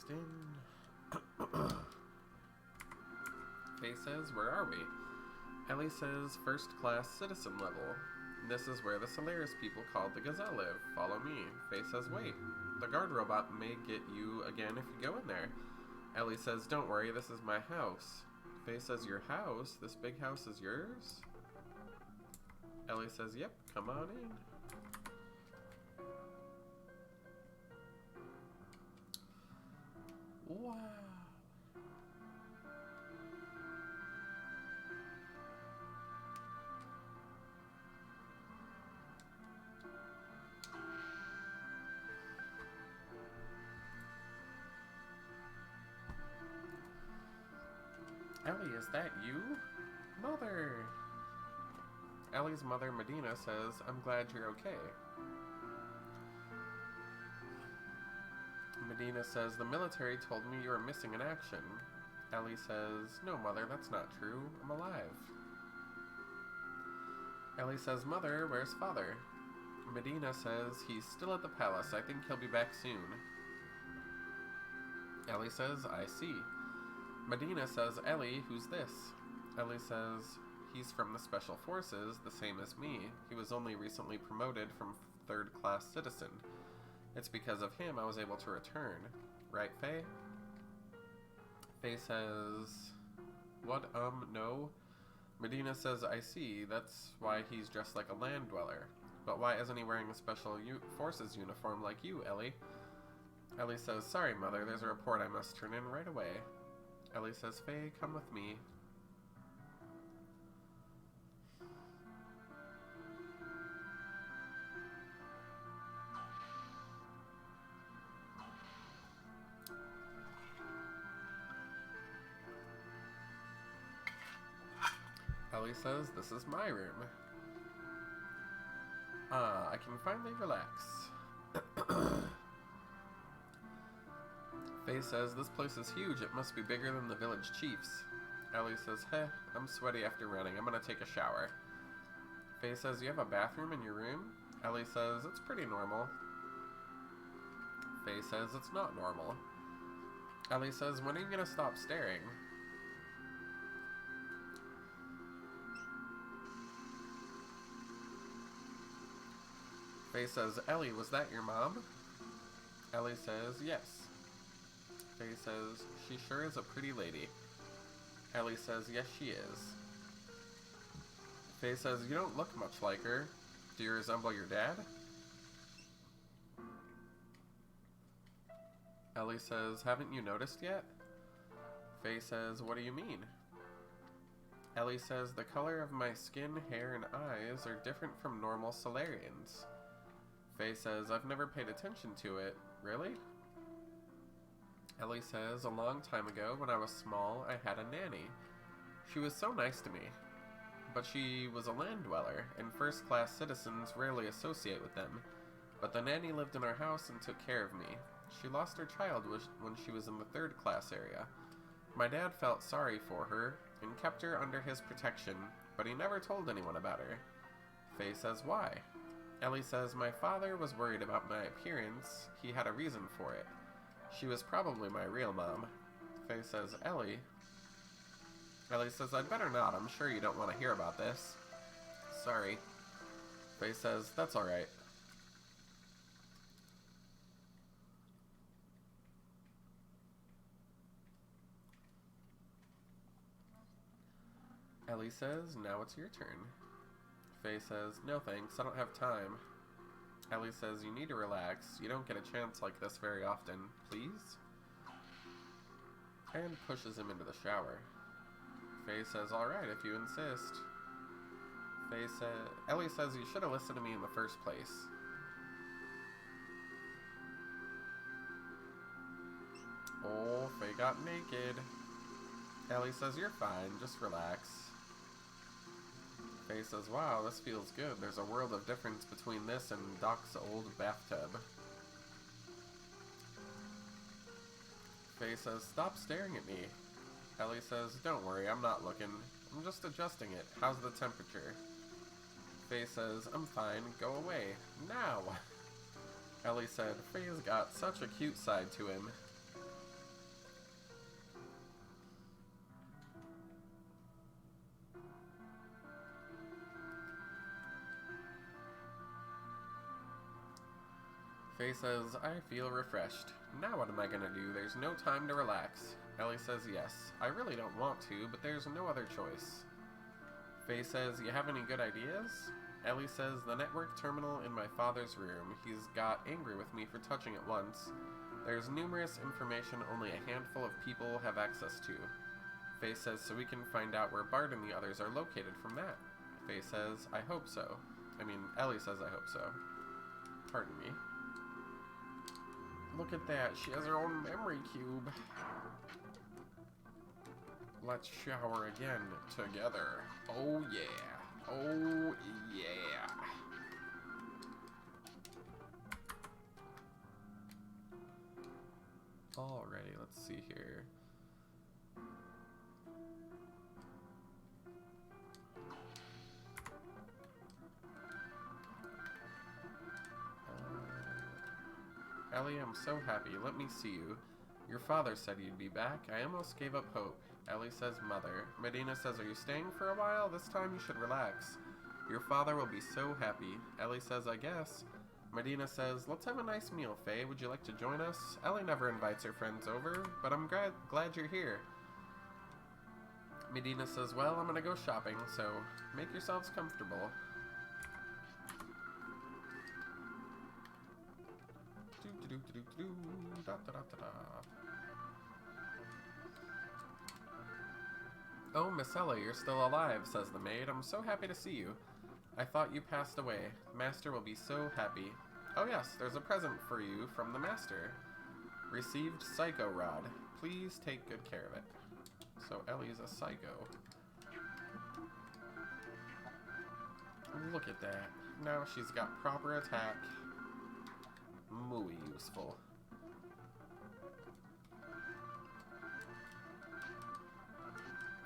Next in. Faye says, where are we? Ellie says, first class citizen level. This is where the Solaris people called the Gazelle live. Follow me. Faye says, wait. The guard robot may get you again if you go in there. Ellie says, don't worry, this is my house. Faye says, your house? This big house is yours? Ellie says, yep, come on in. Wow. Ellie, is that you? Mother! Ellie's mother, Medina, says, I'm glad you're okay. Medina says, the military told me you were missing in action. Ellie says, no, Mother, that's not true. I'm alive. Ellie says, Mother, where's Father? Medina says, he's still at the palace. I think he'll be back soon. Ellie says, I see. Medina says, Ellie, who's this? Ellie says, he's from the Special Forces, the same as me. He was only recently promoted from third-class citizen. It's because of him I was able to return. Right, Faye? Faye says, what, no? Medina says, I see. That's why he's dressed like a land dweller. But why isn't he wearing a Special Forces uniform like you, Ellie? Ellie says, sorry, Mother, there's a report I must turn in right away. Ellie says, Faye, come with me. Ellie says, this is my room. I can finally relax. Faye says, this place is huge. It must be bigger than the village chief's. Ellie says, heh, I'm sweaty after running. I'm gonna take a shower. Faye says, you have a bathroom in your room? Ellie says, it's pretty normal. Faye says, it's not normal. Ellie says, when are you gonna stop staring? Faye says, Ellie, was that your mom? Ellie says, yes. Faye says, she sure is a pretty lady. Ellie says, yes, she is. Faye says, you don't look much like her. Do you resemble your dad? Ellie says, haven't you noticed yet? Faye says, what do you mean? Ellie says, the color of my skin, hair, and eyes are different from normal Solarians. Faye says, I've never paid attention to it. Really? Ellie says, a long time ago, when I was small, I had a nanny. She was so nice to me. But she was a land dweller, and first-class citizens rarely associate with them. But the nanny lived in our house and took care of me. She lost her child when she was in the third-class area. My dad felt sorry for her and kept her under his protection, but he never told anyone about her. Faye says, why? Ellie says, my father was worried about my appearance. He had a reason for it. She was probably my real mom. Faye says, Ellie? Ellie says, I'd better not. I'm sure you don't want to hear about this. Sorry. Faye says, that's alright. Ellie says, now it's your turn. Faye says, no thanks, I don't have time. Ellie says, you need to relax. You don't get a chance like this very often. Please? And pushes him into the shower. Faye says, alright, if you insist. Ellie says, you should have listened to me in the first place. Oh, Faye got naked. Ellie says, you're fine, just relax. Faye says, wow, this feels good. There's a world of difference between this and Doc's old bathtub. Faye says, stop staring at me. Ellie says, don't worry, I'm not looking. I'm just adjusting it. How's the temperature? Faye says, I'm fine, go away. Now! Ellie said, Faye's got such a cute side to him. Faye says, I feel refreshed. Now what am I gonna do? There's no time to relax. Ellie says, yes. I really don't want to, but there's no other choice. Faye says, you have any good ideas? Ellie says, the network terminal in my father's room. He's got angry with me for touching it once. There's numerous information only a handful of people have access to. Faye says, so we can find out where Bart and the others are located from that. Faye says, I hope so. Ellie says, I hope so. Pardon me. Look at that, she has her own memory cube. Let's shower again together. Oh yeah. Oh yeah. Alrighty, let's see here. Ellie, I'm so happy. Let me see you. Your father said you'd be back. I almost gave up hope. Ellie says, Mother. Medina says, are you staying for a while? This time you should relax. Your father will be so happy. Ellie says, I guess. Medina says, let's have a nice meal, Faye. Would you like to join us? Ellie never invites her friends over, but I'm glad you're here. Medina says, well, I'm gonna go shopping, so make yourselves comfortable. Oh, Miss Ellie, you're still alive, says the maid. I'm so happy to see you. I thought you passed away. Master will be so happy. Oh yes, there's a present for you from the Master. Received Psycho Rod. Please take good care of it. So Ellie's a psycho. Look at that. Now she's got proper attack. Muy useful.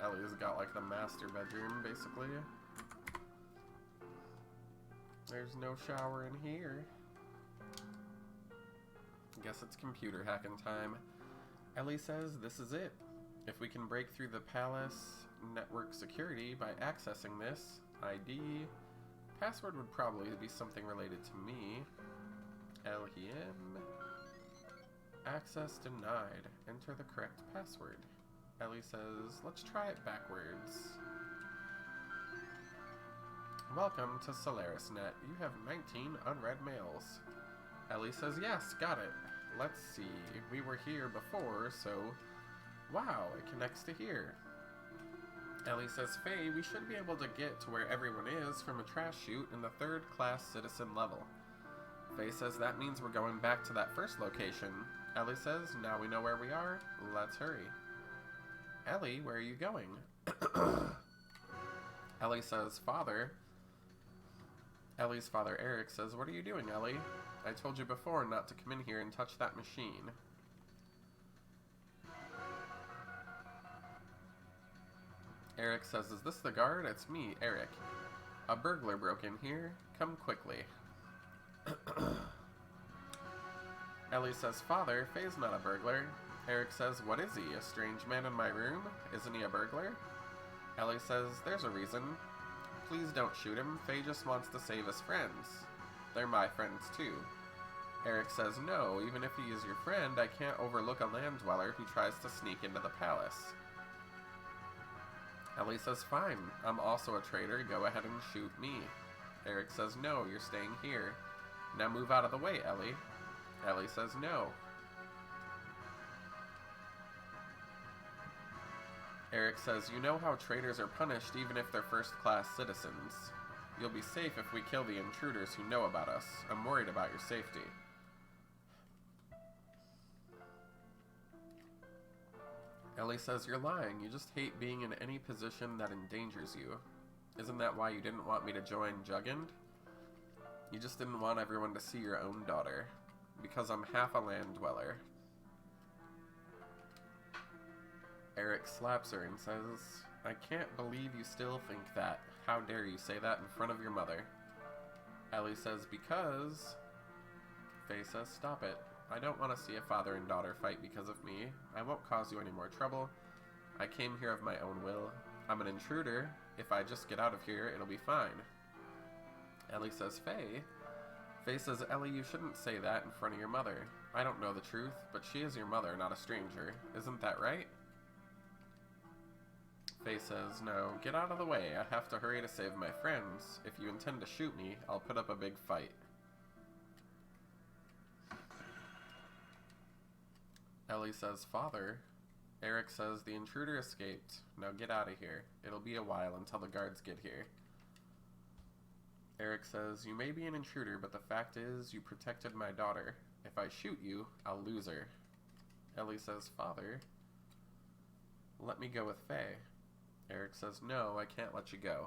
Ellie's got like the master bedroom, basically. There's no shower in here. Guess it's computer hacking time. Ellie says this is it. If we can break through the palace network security by accessing this ID, password would probably be something related to me. LHM. Access denied. Enter the correct password. Ellie says, let's try it backwards. Welcome to SolarisNet. You have 19 unread mails. Ellie says, yes, got it. Let's see. We were here before, so... Wow, it connects to here. Ellie says, Faye, we should be able to get to where everyone is from a trash chute in the 3rd class citizen level. Faye says, that means we're going back to that first location. Ellie says, now we know where we are. Let's hurry. Ellie, where are you going? Ellie says, Father. Ellie's father, Eric, says, what are you doing, Ellie? I told you before not to come in here and touch that machine. Eric says, is this the guard? It's me, Eric. A burglar broke in here. Come quickly. Ellie says, Father, Faye's not a burglar. Eric says, what is he? A strange man in my room? Isn't he a burglar? Ellie says, there's a reason. Please don't shoot him. Faye just wants to save his friends. They're my friends too. Eric says, no, even if he is your friend, I can't overlook a land dweller who tries to sneak into the palace. Ellie says, fine. I'm also a traitor. Go ahead and shoot me. Eric says, no, you're staying here. Now move out of the way, Ellie. Ellie says, no. Eric says, you know how traitors are punished even if they're first-class citizens. You'll be safe if we kill the intruders who know about us. I'm worried about your safety. Ellie says, you're lying. You just hate being in any position that endangers you. Isn't that why you didn't want me to join Juggend? You just didn't want everyone to see your own daughter. Because I'm half a land dweller. Eric slaps her and says, I can't believe you still think that. How dare you say that in front of your mother? Ellie says, because... Faye says, stop it. I don't want to see a father and daughter fight because of me. I won't cause you any more trouble. I came here of my own will. I'm an intruder. If I just get out of here, it'll be fine. Ellie says, Faye? Faye says, Ellie, you shouldn't say that in front of your mother. I don't know the truth, but she is your mother, not a stranger. Isn't that right? Faye says, no, get out of the way. I have to hurry to save my friends. If you intend to shoot me, I'll put up a big fight. Ellie says, Father. Eric says, the intruder escaped. Now get out of here. It'll be a while until the guards get here. Eric says, you may be an intruder, but the fact is, you protected my daughter. If I shoot you, I'll lose her. Ellie says, Father, let me go with Faye. Eric says, no, I can't let you go.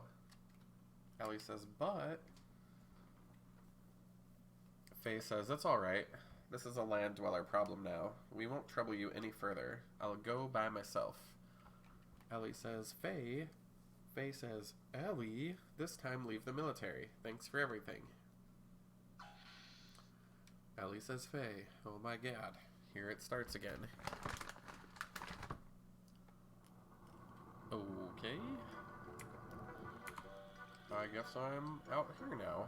Ellie says, but... Faye says, it's alright. This is a land dweller problem now. We won't trouble you any further. I'll go by myself. Ellie says, Faye. Faye says, Ellie, this time leave the military. Thanks for everything. Ellie says, Faye, oh my god. Here it starts again. Okay. I guess I'm out here now.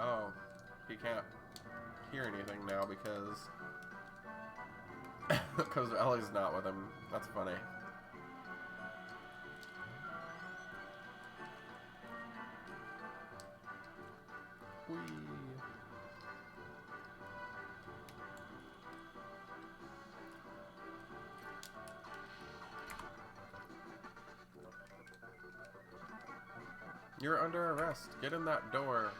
Oh, he can't hear anything now because Ellie's not with him. That's funny. Whee. You're under arrest. Get in that door.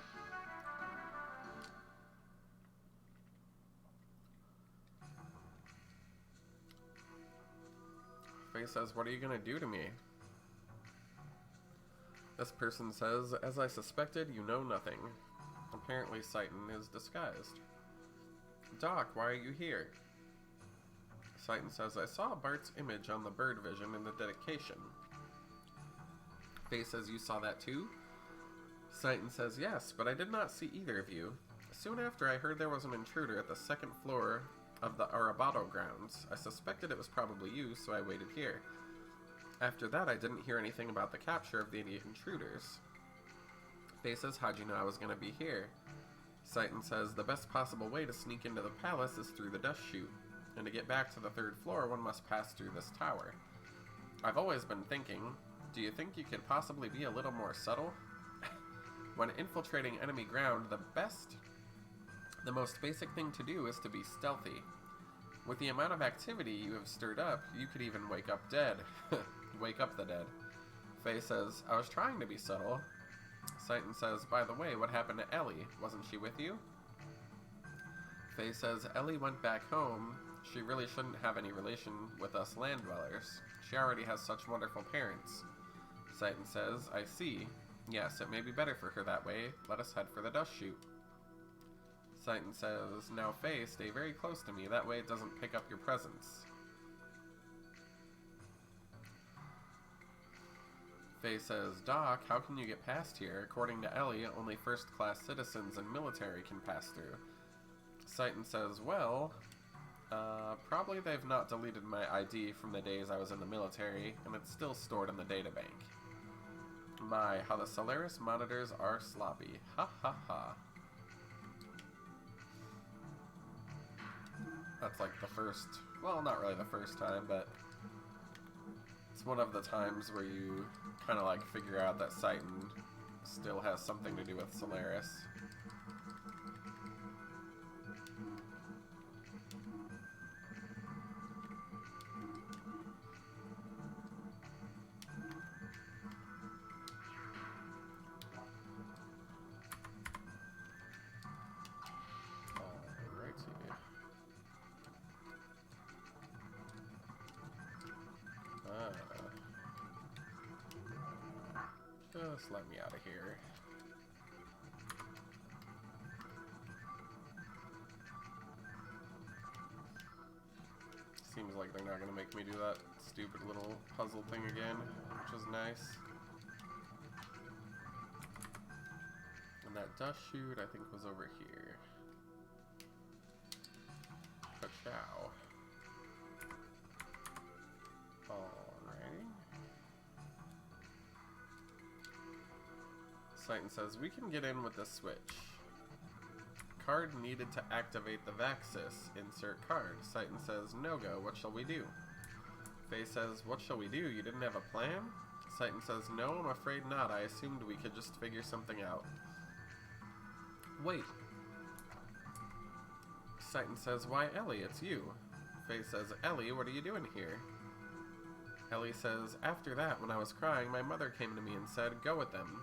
Faye says, what are you gonna do to me? This person says, as I suspected, you know nothing. Apparently Citan is disguised. Doc, why are you here? Citan says, I saw Bart's image on the bird vision in the dedication. Faye says, you saw that too? Citan says, yes, but I did not see either of you. Soon after, I heard there was an intruder at the second floor of the Arabato grounds. I suspected it was probably you, so I waited here. After that, I didn't hear anything about the capture of the intruders. Faye says, how'd you know I was going to be here? Citan says, the best possible way to sneak into the palace is through the dust chute, and to get back to the third floor, one must pass through this tower. I've always been thinking, do you think you could possibly be a little more subtle? When infiltrating enemy ground, the most basic thing to do is to be stealthy. With the amount of activity you have stirred up, you could even wake up dead. Wake up the dead. Faye says, I was trying to be subtle. Citan says, by the way, what happened to Ellie? Wasn't she with you? Faye says, Ellie went back home. She really shouldn't have any relation with us land dwellers. She already has such wonderful parents. Citan says, I see. Yes, it may be better for her that way. Let us head for the dust chute. Citan says, now Faye, stay very close to me. That way it doesn't pick up your presence. Faye says, Doc, how can you get past here? According to Ellie, only first-class citizens and military can pass through. Citan says, well, probably they've not deleted my ID from the days I was in the military, and it's still stored in the databank. My, how the Solaris monitors are sloppy. Ha ha ha. That's like the first, well, not really the first time, but it's one of the times where you kind of like figure out that Citan still has something to do with Solaris. Just let me out of here. Seems like they're not going to make me do that stupid little puzzle thing again, which is nice. And that dust chute, I think, was over here. Ka-chow. Alrighty. Citan says, we can get in with the switch. Card needed to activate the Vaxis. Insert card. Citan says, no go, what shall we do? Faye says, what shall we do? You didn't have a plan? Citan says, no, I'm afraid not. I assumed we could just figure something out. Wait. Citan says, why Ellie, it's you. Faye says, Ellie, what are you doing here? Ellie says, after that, when I was crying, my mother came to me and said, go with them.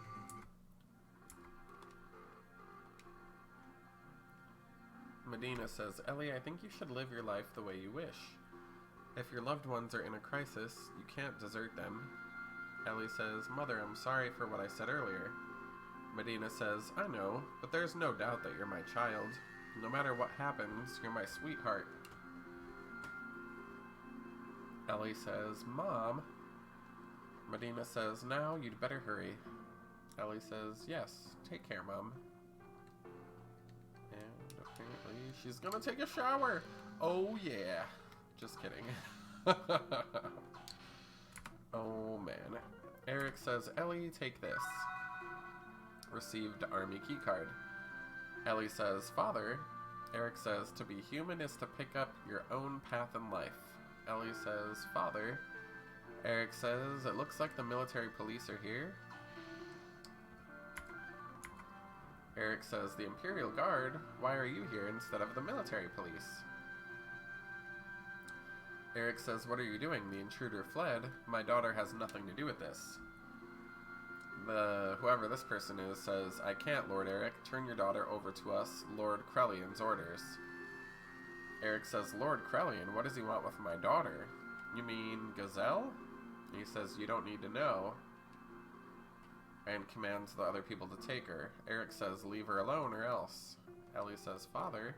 Medina says, Ellie, I think you should live your life the way you wish. If your loved ones are in a crisis, you can't desert them. Ellie says, Mother, I'm sorry for what I said earlier. Medina says, I know, but there's no doubt that you're my child. No matter what happens, you're my sweetheart. Ellie says, Mom. Medina says, now you'd better hurry. Ellie says, yes, take care, Mom. And apparently she's gonna take a shower. Oh yeah. Just kidding. Oh man. Eric says, Ellie, take this. Received army keycard. Ellie says, Father. Eric says, to be human is to pick up your own path in life. Ellie says, Father. Eric says, it looks like the military police are here. Eric says, the Imperial Guard? Why are you here instead of the military police? Eric says, what are you doing? The intruder fled. My daughter has nothing to do with this. Whoever this person is says, I can't, Lord Eric. Turn your daughter over to us. Lord Krellian's orders. Eric says, Lord Krellian, what does he want with my daughter? You mean Gazelle? He says, you don't need to know. And commands the other people to take her. Eric says, leave her alone or else. Ellie says, Father.